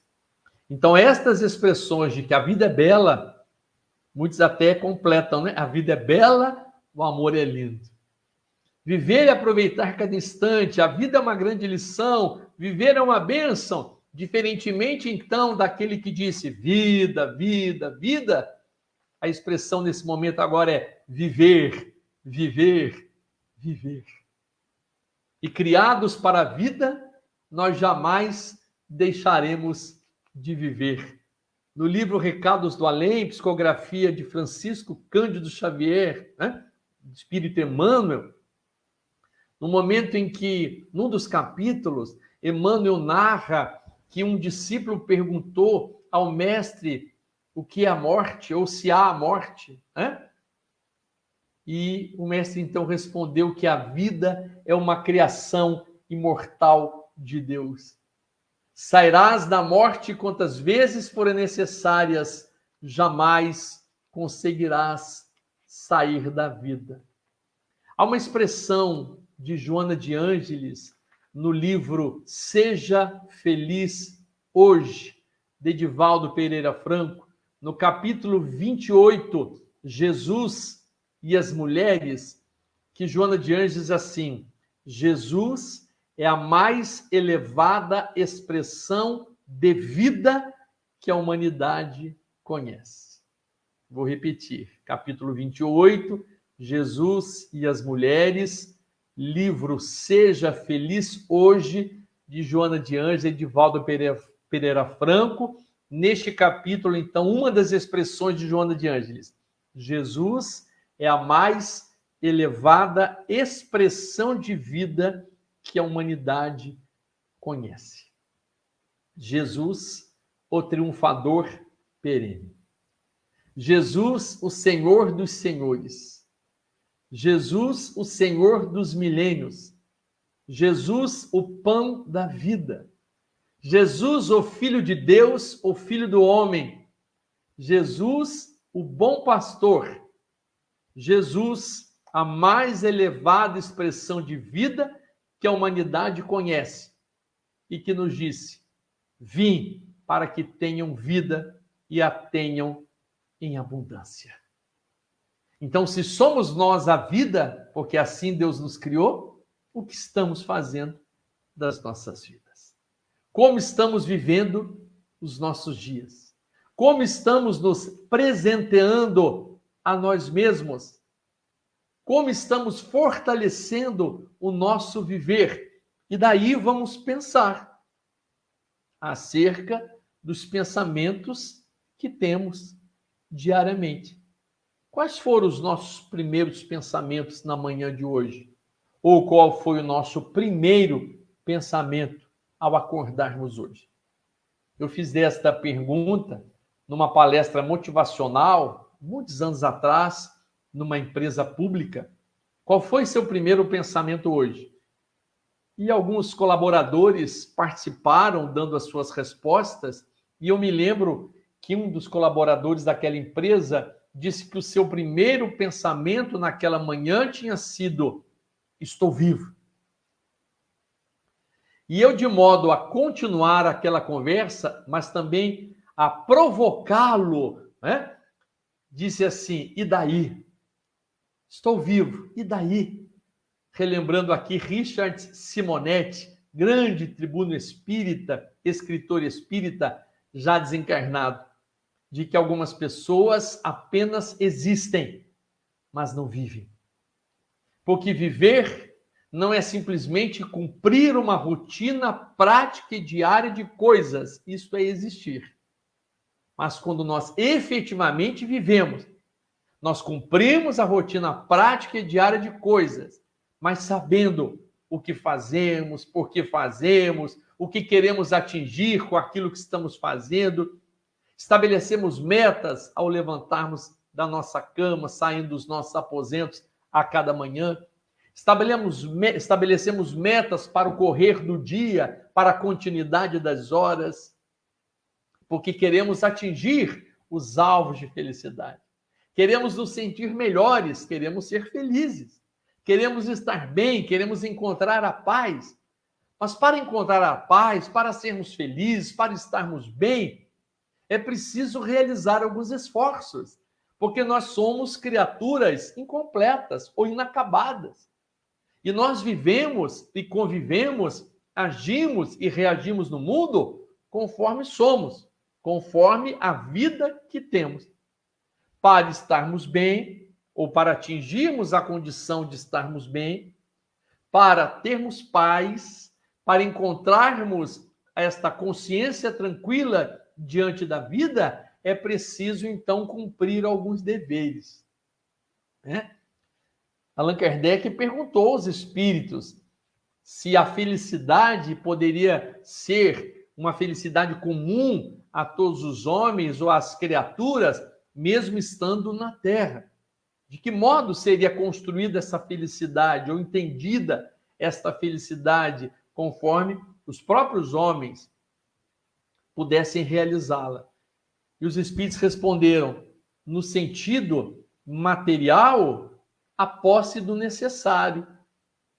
Então, estas expressões de que a vida é bela, Muitos até completam, né? A vida é bela, o amor é lindo. Viver e aproveitar cada instante, a vida é uma grande lição, viver é uma bênção. Diferentemente, então, daquele que disse vida, vida, vida, a expressão nesse momento agora é viver, viver, viver. E criados para a vida, nós jamais deixaremos de viver. No livro Recados do Além, psicografia de Francisco Cândido Xavier, né? Espírito Emmanuel, no momento em que, num dos capítulos, Emmanuel narra que um discípulo perguntou ao mestre o que é a morte, ou se há a morte, né? E o mestre então respondeu que a vida é uma criação imortal de Deus. Sairás da morte quantas vezes forem necessárias, jamais conseguirás sair da vida. Há uma expressão de Joana de Ângeles no livro Seja Feliz Hoje, de Edivaldo Pereira Franco, no capítulo 28, Jesus e as mulheres, que Joana de Ângeles diz assim: Jesus é a mais elevada expressão de vida que a humanidade conhece. Vou repetir, capítulo 28, Jesus e as mulheres, livro Seja Feliz Hoje, de Joana de Ângeles e Edivaldo Pereira Franco. Neste capítulo, então, uma das expressões de Joana de Ângeles: Jesus é a mais elevada expressão de vida que a humanidade conhece. Jesus, o triunfador perene. Jesus, o Senhor dos senhores. Jesus, o Senhor dos milênios. Jesus, o pão da vida. Jesus, o Filho de Deus, o Filho do homem. Jesus, o bom pastor. Jesus, a mais elevada expressão de vida que a humanidade conhece e que nos disse: vim para que tenham vida e a tenham em abundância. Então, se somos nós a vida, porque assim Deus nos criou, o que estamos fazendo das nossas vidas? Como estamos vivendo os nossos dias? Como estamos nos presenteando a nós mesmos? Como estamos fortalecendo o nosso viver? E daí vamos pensar acerca dos pensamentos que temos diariamente. Quais foram os nossos primeiros pensamentos na manhã de hoje? Ou qual foi o nosso primeiro pensamento ao acordarmos hoje? Eu fiz esta pergunta numa palestra motivacional, muitos anos atrás, numa empresa pública. Qual foi seu primeiro pensamento hoje? E alguns colaboradores participaram dando as suas respostas, e eu me lembro que um dos colaboradores daquela empresa disse que o seu primeiro pensamento naquela manhã tinha sido: estou vivo. E eu, de modo a continuar aquela conversa, mas também a provocá-lo, né? Disse assim: e daí? Estou vivo, e daí? Relembrando aqui Richard Simonetti, grande tribuno espírita, escritor espírita, já desencarnado, de que algumas pessoas apenas existem, mas não vivem. Porque viver não é simplesmente cumprir uma rotina prática e diária de coisas, isso é existir. Mas quando nós efetivamente vivemos, nós cumprimos a rotina prática e diária de coisas, mas sabendo o que fazemos, por que fazemos, o que queremos atingir com aquilo que estamos fazendo. Estabelecemos metas ao levantarmos da nossa cama, saindo dos nossos aposentos a cada manhã. Estabelecemos metas para o correr do dia, para a continuidade das horas, porque queremos atingir os alvos de felicidade. Queremos nos sentir melhores, queremos ser felizes, queremos estar bem, queremos encontrar a paz. Mas para encontrar a paz, para sermos felizes, para estarmos bem, é preciso realizar alguns esforços. porque nós somos criaturas incompletas ou inacabadas. E nós vivemos e convivemos, agimos e reagimos no mundo conforme somos, conforme a vida que temos. Para estarmos bem, ou para atingirmos a condição de estarmos bem, para termos paz, para encontrarmos esta consciência tranquila diante da vida, é preciso, então, cumprir alguns deveres. Né? Allan Kardec perguntou aos espíritos se a felicidade poderia ser uma felicidade comum a todos os homens ou às criaturas, mesmo estando na Terra. De que modo seria construída essa felicidade ou entendida esta felicidade conforme os próprios homens pudessem realizá-la? E os espíritos responderam, no sentido material, a posse do necessário,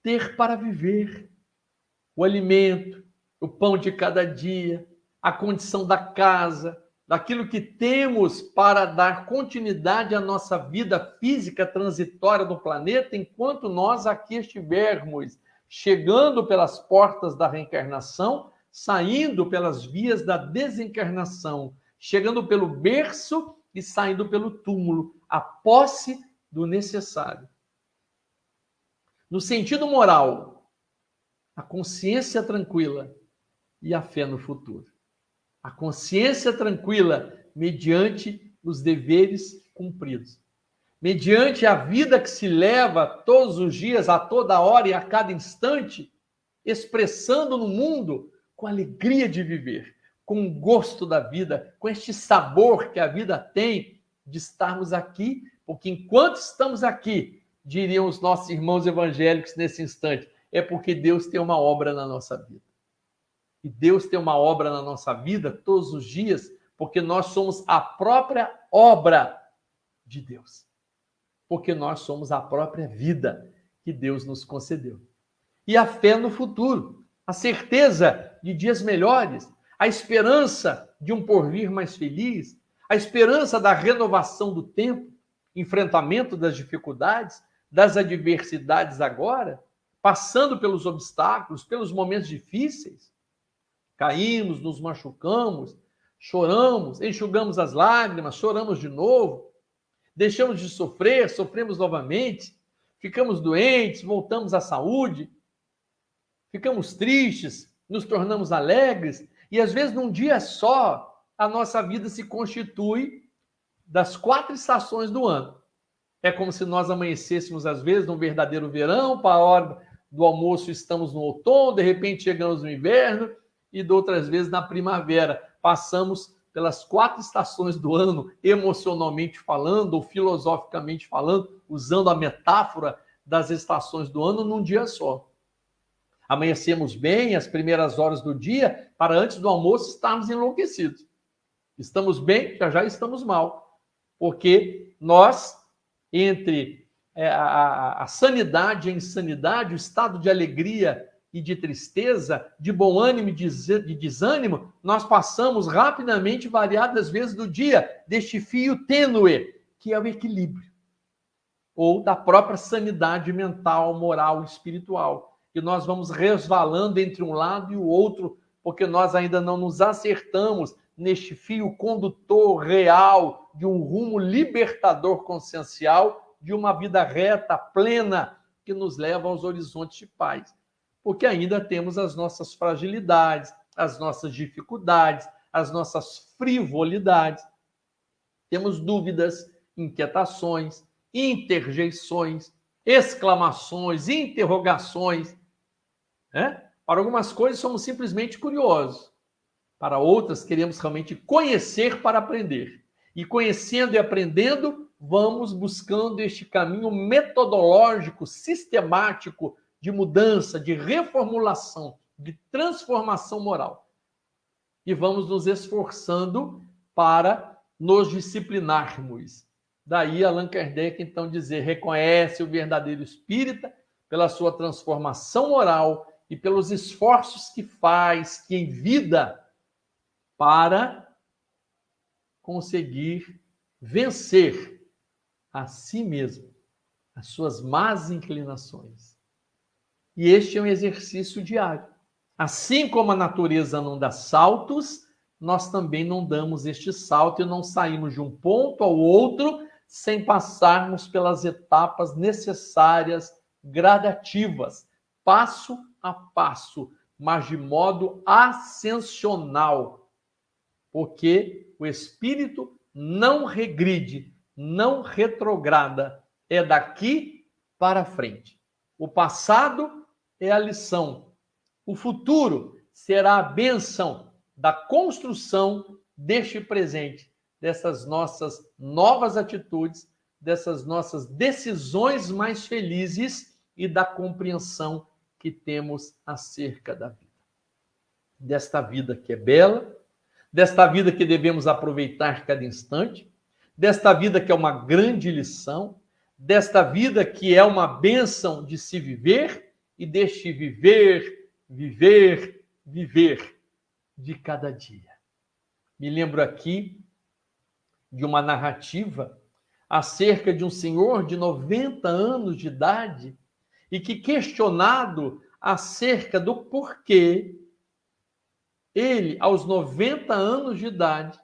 ter para viver, o alimento, o pão de cada dia, a condição da casa, daquilo que temos para dar continuidade à nossa vida física transitória do planeta, enquanto nós aqui estivermos chegando pelas portas da reencarnação, saindo pelas vias da desencarnação, chegando pelo berço e saindo pelo túmulo, a posse do necessário. No sentido moral, a consciência tranquila e a fé no futuro. A consciência tranquila mediante os deveres cumpridos. Mediante a vida que se leva todos os dias, a toda hora e a cada instante, expressando no mundo com alegria de viver, com o gosto da vida, com este sabor que a vida tem de estarmos aqui, porque enquanto estamos aqui, diriam os nossos irmãos evangélicos nesse instante, é porque Deus tem uma obra na nossa vida. E Deus tem uma obra na nossa vida todos os dias, porque nós somos a própria obra de Deus. Porque nós somos a própria vida que Deus nos concedeu. E a fé no futuro, a certeza de dias melhores, a esperança de um porvir mais feliz, a esperança da renovação do tempo, enfrentamento das dificuldades, das adversidades agora, passando pelos obstáculos, pelos momentos difíceis. Caímos, nos machucamos, choramos, enxugamos as lágrimas, choramos de novo, deixamos de sofrer, sofremos novamente, ficamos doentes, voltamos à saúde, ficamos tristes, nos tornamos alegres, e às vezes num dia só a nossa vida se constitui das 4 estações do ano. É como se nós amanhecêssemos às vezes num verdadeiro verão, para a hora do almoço estamos no outono, de repente chegamos no inverno, e de outras vezes na primavera. Passamos pelas 4 estações do ano, emocionalmente falando, ou filosoficamente falando, usando a metáfora das estações do ano num dia só. Amanhecemos bem as primeiras horas do dia, para antes do almoço estarmos enlouquecidos. Estamos bem, já estamos mal. Porque nós, entre a sanidade e a insanidade, o estado de alegria e de tristeza, de bom ânimo e de desânimo, nós passamos rapidamente, variadas vezes do dia, deste fio tênue, que é o equilíbrio, ou da própria sanidade mental, moral e espiritual. E nós vamos resvalando entre um lado e o outro, porque nós ainda não nos acertamos neste fio condutor real de um rumo libertador consciencial, de uma vida reta, plena, que nos leva aos horizontes de paz. Porque ainda temos as nossas fragilidades, as nossas dificuldades, as nossas frivolidades. Temos dúvidas, inquietações, interjeições, exclamações, interrogações. Para algumas coisas somos simplesmente curiosos. Para outras queremos realmente conhecer para aprender. E conhecendo e aprendendo, vamos buscando este caminho metodológico, sistemático, de mudança, de reformulação, de transformação moral. E vamos nos esforçando para nos disciplinarmos. Daí Allan Kardec, então, dizer, reconhece o verdadeiro espírita pela sua transformação moral e pelos esforços que faz, que envida, para conseguir vencer a si mesmo, as suas más inclinações. E este é um exercício diário. Assim como a natureza não dá saltos, nós também não damos este salto e não saímos de um ponto ao outro sem passarmos pelas etapas necessárias, gradativas, passo a passo, mas de modo ascensional. Porque o espírito não regride, não retrograda, é daqui para frente. O passado é a lição, o futuro será a bênção da construção deste presente, dessas nossas novas atitudes, dessas nossas decisões mais felizes e da compreensão que temos acerca da vida. Desta vida que é bela, desta vida que devemos aproveitar cada instante, desta vida que é uma grande lição, desta vida que é uma bênção de se viver e deste viver, viver, viver de cada dia. Me lembro aqui de uma narrativa acerca de um senhor de 90 anos de idade e que, questionado acerca do porquê ele, aos 90 anos de idade,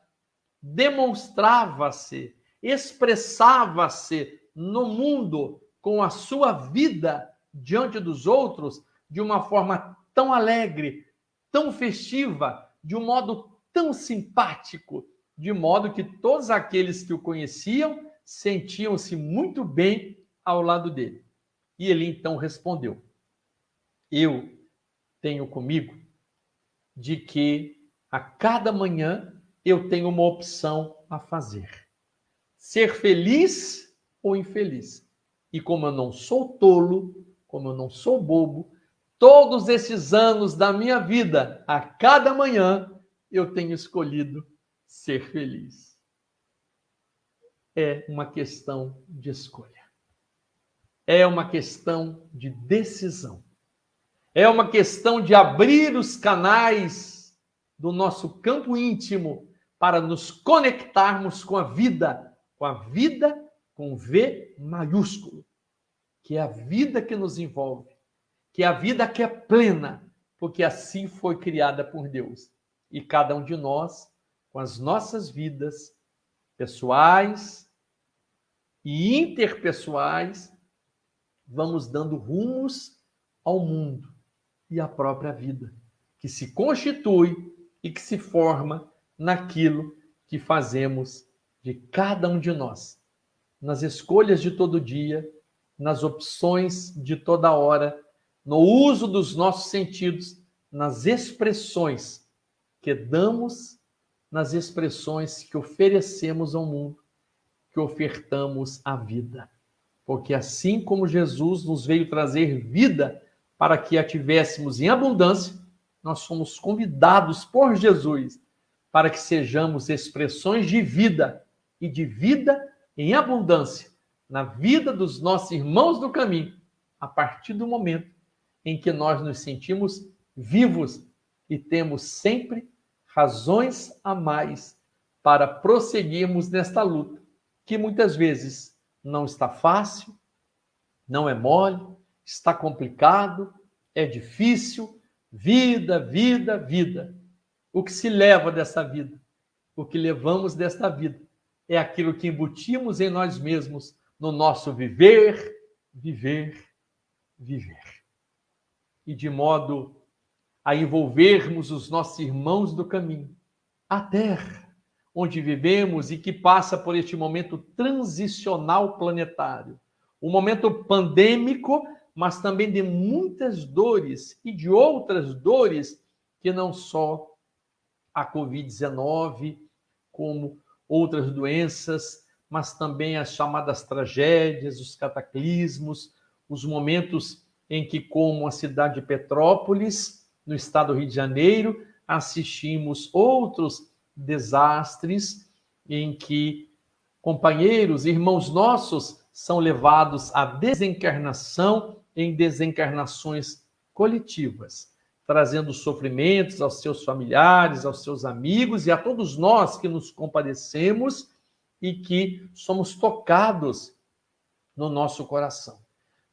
demonstrava-se, expressava-se no mundo com a sua vida diante dos outros de uma forma tão alegre, tão festiva, de um modo tão simpático, de modo que todos aqueles que o conheciam sentiam-se muito bem ao lado dele. E ele então respondeu: eu tenho comigo de que a cada manhã eu tenho uma opção a fazer. Ser feliz ou infeliz. E como eu não sou tolo, como eu não sou bobo, todos esses anos da minha vida, a cada manhã, eu tenho escolhido ser feliz. É uma questão de escolha. É uma questão de decisão. É uma questão de abrir os canais do nosso campo íntimo para nos conectarmos com a vida com V maiúsculo, que é a vida que nos envolve, que é a vida que é plena, porque assim foi criada por Deus. E cada um de nós, com as nossas vidas pessoais e interpessoais, vamos dando rumos ao mundo e à própria vida, que se constitui e que se forma naquilo que fazemos de cada um de nós, nas escolhas de todo dia, nas opções de toda hora, no uso dos nossos sentidos, nas expressões que damos, nas expressões que oferecemos ao mundo, que ofertamos à vida. Porque assim como Jesus nos veio trazer vida para que a tivéssemos em abundância, nós somos convidados por Jesus para que sejamos expressões de vida e de vida em abundância na vida dos nossos irmãos do caminho, a partir do momento em que nós nos sentimos vivos e temos sempre razões a mais para prosseguirmos nesta luta, que muitas vezes não está fácil, não é mole, está complicado, é difícil. Vida, vida, vida. O que se leva dessa vida, o que levamos desta vida, é aquilo que embutimos em nós mesmos, no nosso viver, viver, viver. E de modo a envolvermos os nossos irmãos do caminho, a terra onde vivemos e que passa por este momento transicional planetário, um momento pandêmico, mas também de muitas dores e de outras dores que não só a Covid-19, como outras doenças, mas também as chamadas tragédias, os cataclismos, os momentos em que, como a cidade de Petrópolis, no estado do Rio de Janeiro, assistimos outros desastres em que companheiros, irmãos nossos, são levados à desencarnação em desencarnações coletivas, trazendo sofrimentos aos seus familiares, aos seus amigos e a todos nós que nos compadecemos e que somos tocados no nosso coração.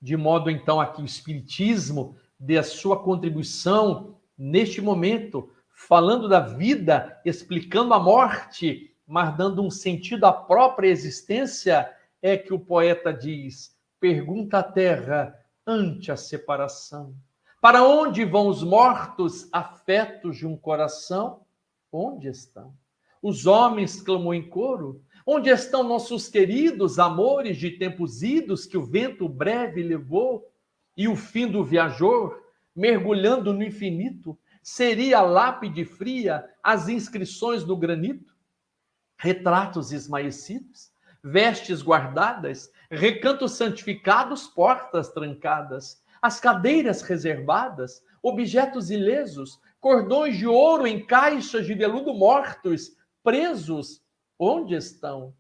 De modo, então, a que o Espiritismo dê a sua contribuição neste momento, falando da vida, explicando a morte, mas dando um sentido à própria existência, é que o poeta diz: pergunta a terra ante a separação. Para onde vão os mortos afetos de um coração? Onde estão? Os homens clamou em coro. Onde estão nossos queridos amores de tempos idos que o vento breve levou? E o fim do viajor, mergulhando no infinito, seria a lápide fria, as inscrições no granito? Retratos esmaecidos, vestes guardadas, recantos santificados, portas trancadas, as cadeiras reservadas, objetos ilesos, cordões de ouro em caixas de veludo mortos, presos, onde estão?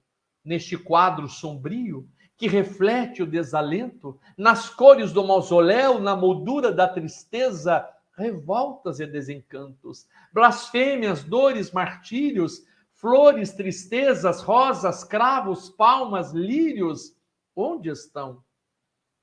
Neste quadro sombrio, que reflete o desalento, nas cores do mausoléu, na moldura da tristeza, revoltas e desencantos, blasfêmias, dores, martírios, flores, tristezas, rosas, cravos, palmas, lírios, onde estão?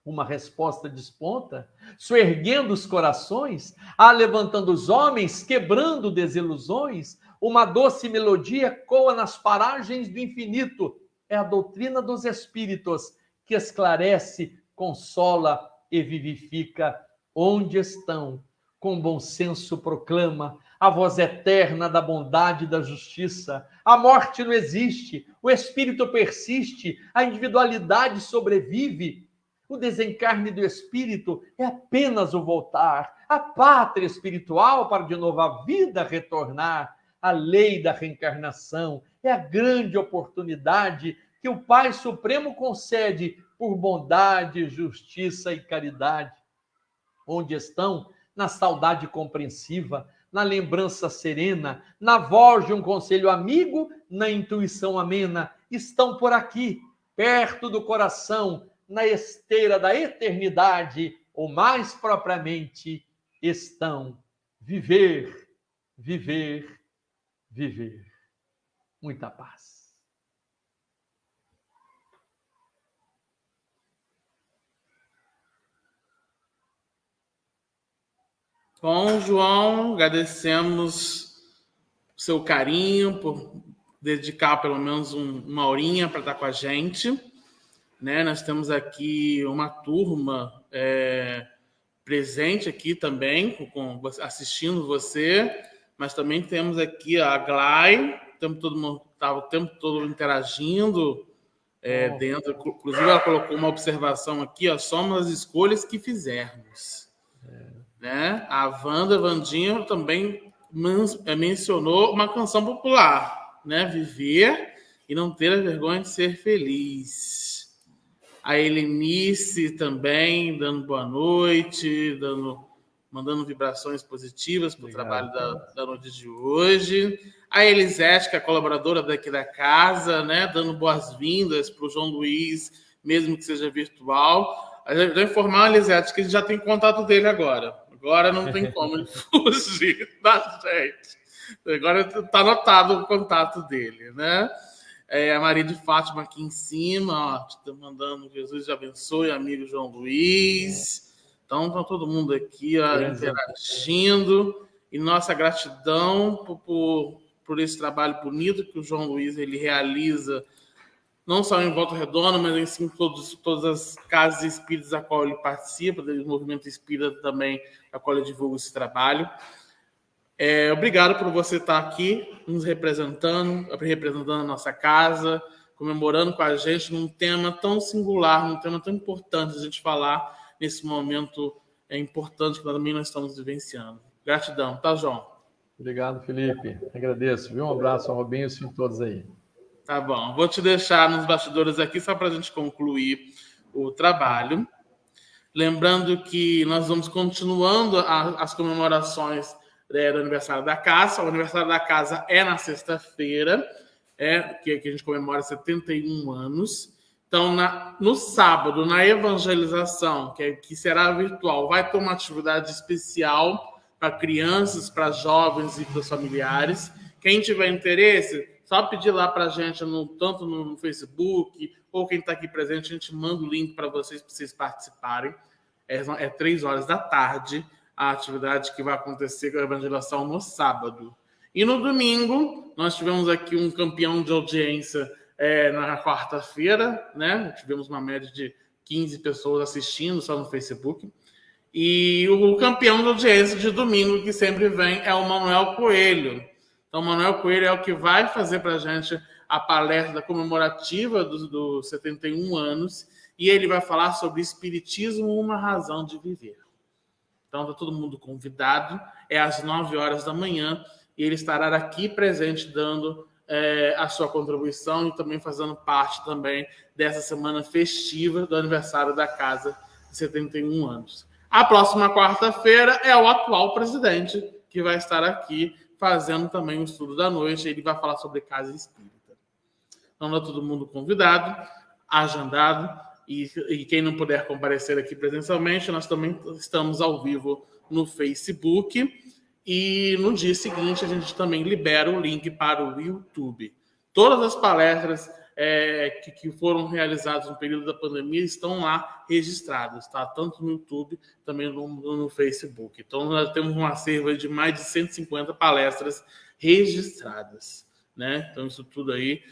Uma resposta desponta, soerguendo os corações, levantando os homens, quebrando desilusões, uma doce melodia coa nas paragens do infinito. É a doutrina dos espíritos que esclarece, consola e vivifica. Onde estão? Com bom senso proclama a voz eterna da bondade e da justiça. A morte não existe, o espírito persiste, a individualidade sobrevive. O desencarne do espírito é apenas o voltar, a pátria espiritual para de novo a vida retornar. A lei da reencarnação é a grande oportunidade que o Pai Supremo concede por bondade, justiça e caridade. Onde estão? Na saudade compreensiva, na lembrança serena, na voz de um conselho amigo, na intuição amena. Estão por aqui, perto do coração, na esteira da eternidade, ou mais propriamente, estão. Viver, viver, viver. Muita paz. Bom, João, agradecemos o seu carinho por dedicar pelo menos uma horinha para estar com a gente. Né? Nós temos aqui uma turma presente aqui também, assistindo você, mas também temos aqui a Glay, todo mundo estava o tempo todo interagindo dentro. Inclusive, ela colocou uma observação aqui, ó, somos as escolhas que fizermos. Né? A Vandinha também mencionou uma canção popular, né? Viver e não ter a vergonha de ser feliz. A Helenice também dando boa noite, mandando vibrações positivas para o trabalho da noite de hoje. A Elisete, que é colaboradora daqui da casa, né? Dando boas-vindas para o João Luiz, mesmo que seja virtual. A gente vai informar a Elisete que a gente já tem contato dele agora. Agora não tem como ele fugir da gente. Agora está anotado o contato dele, né? A Maria de Fátima aqui em cima, ó, está mandando Jesus te abençoe, amigo João Luiz. Então, está todo mundo aqui interagindo. E nossa gratidão por esse trabalho bonito que o João Luiz ele realiza, não só em Volta Redonda, mas em sim, todas as casas espíritas a qual ele participa, do movimento espírita também, a qual ele divulga esse trabalho. Obrigado por você estar aqui nos representando a nossa casa, comemorando com a gente num tema tão singular, num tema tão importante a gente falar nesse momento importante que também nós estamos vivenciando. Gratidão, tá, João? Obrigado, Felipe. Agradeço. Um abraço ao Robinho e a todos aí. Tá bom. Vou te deixar nos bastidores aqui só para a gente concluir o trabalho. Lembrando que nós vamos continuando as comemorações do aniversário da casa. O aniversário da casa é na sexta-feira, que a gente comemora 71 anos. Então, no sábado, na evangelização, que será virtual, vai ter uma atividade especial para crianças, para jovens e para os familiares. Quem tiver interesse, Só pedir lá para a gente, tanto no Facebook, ou quem está aqui presente, a gente manda o link para vocês participarem. É 3 horas da tarde, a atividade que vai acontecer com a evangelização no sábado. E no domingo, nós tivemos aqui um campeão de audiência na quarta-feira, né? Tivemos uma média de 15 pessoas assistindo só no Facebook. E o campeão de audiência de domingo, que sempre vem, é o Manuel Coelho. Então, o Manuel Coelho é o que vai fazer para a gente a palestra comemorativa dos 71 anos, e ele vai falar sobre Espiritismo, uma razão de viver. Então, está todo mundo convidado, é às 9 horas da manhã, e ele estará aqui presente dando a sua contribuição e também fazendo parte também dessa semana festiva do aniversário da casa de 71 anos. A próxima quarta-feira é o atual presidente que vai estar aqui fazendo também o estudo da noite. Ele vai falar sobre casa espírita. Então, está todo mundo convidado, agendado. E quem não puder comparecer aqui presencialmente, nós também estamos ao vivo no Facebook. E no dia seguinte, a gente também libera o link para o YouTube. Todas as palestras que foram realizadas no período da pandemia estão lá registradas, tá? Tanto no YouTube, também no Facebook. Então, nós temos um acervo de mais de 150 palestras registradas, né? Então, isso tudo aí,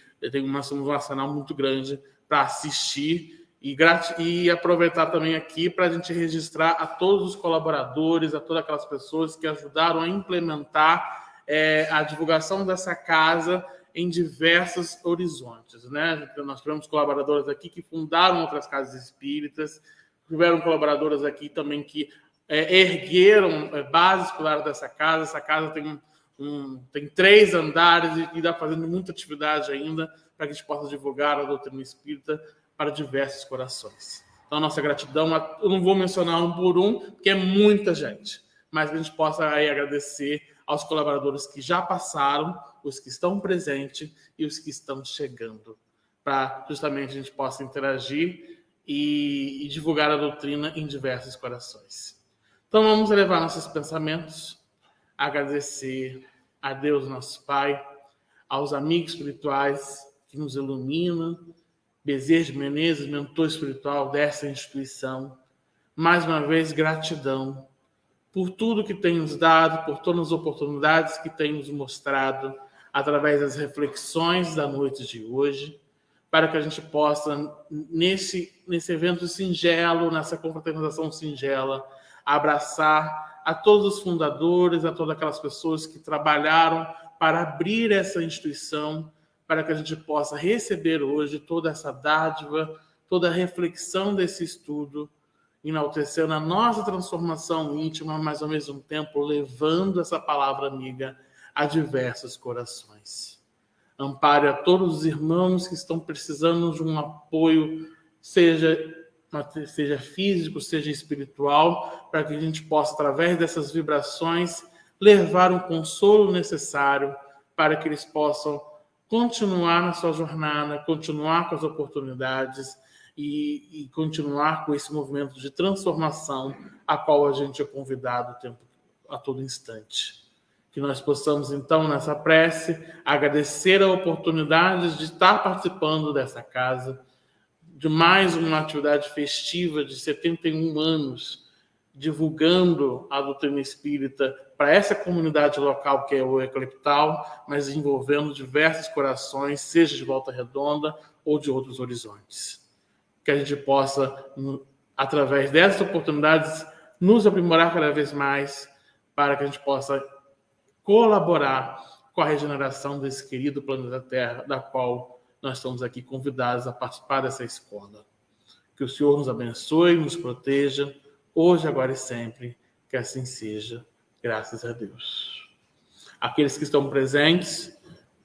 nós temos um arsenal muito grande para assistir e aproveitar também aqui para a gente registrar a todos os colaboradores, a todas aquelas pessoas que ajudaram a implementar a divulgação dessa casa em diversos horizontes, né? Nós tivemos colaboradores aqui que fundaram outras casas espíritas, tiveram colaboradoras aqui também que ergueram bases pilares dessa casa. Essa casa tem 3 andares e está fazendo muita atividade ainda para que a gente possa divulgar a doutrina espírita para diversos corações. Então, a nossa gratidão, eu não vou mencionar um por um, porque é muita gente, mas que a gente possa aí agradecer aos colaboradores que já passaram, os que estão presentes e os que estão chegando, para justamente a gente possa interagir e divulgar a doutrina em diversos corações. Então, vamos elevar nossos pensamentos, agradecer a Deus, nosso Pai, aos amigos espirituais que nos iluminam, Bezerra de Menezes, mentor espiritual dessa instituição. Mais uma vez, gratidão por tudo que tem nos dado, por todas as oportunidades que tem nos mostrado através das reflexões da noite de hoje, para que a gente possa, nesse evento singelo, nessa confraternização singela, abraçar a todos os fundadores, a todas aquelas pessoas que trabalharam para abrir essa instituição, para que a gente possa receber hoje toda essa dádiva, toda a reflexão desse estudo, enaltecendo a nossa transformação íntima, mas ao mesmo tempo levando essa palavra amiga a diversos corações. Ampare a todos os irmãos que estão precisando de um apoio, seja físico, seja espiritual, para que a gente possa, através dessas vibrações, levar o consolo necessário para que eles possam continuar na sua jornada, continuar com as oportunidades e continuar com esse movimento de transformação a qual a gente é convidado a todo instante. Que nós possamos, então, nessa prece, agradecer a oportunidade de estar participando dessa casa, de mais uma atividade festiva de 71 anos, divulgando a doutrina espírita para essa comunidade local que é o Ecleptal, mas envolvendo diversos corações, seja de Volta Redonda ou de outros horizontes. Que a gente possa, através dessas oportunidades, nos aprimorar cada vez mais, para que a gente possa colaborar com a regeneração desse querido planeta Terra, da qual nós estamos aqui convidados a participar dessa escola. Que o Senhor nos abençoe, nos proteja, hoje, agora e sempre, que assim seja, graças a Deus. Aqueles que estão presentes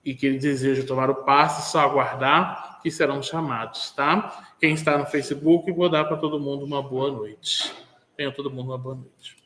e que desejam tomar o passe, só aguardar que serão chamados, tá? Quem está no Facebook, vou dar para todo mundo uma boa noite. Tenha todo mundo uma boa noite.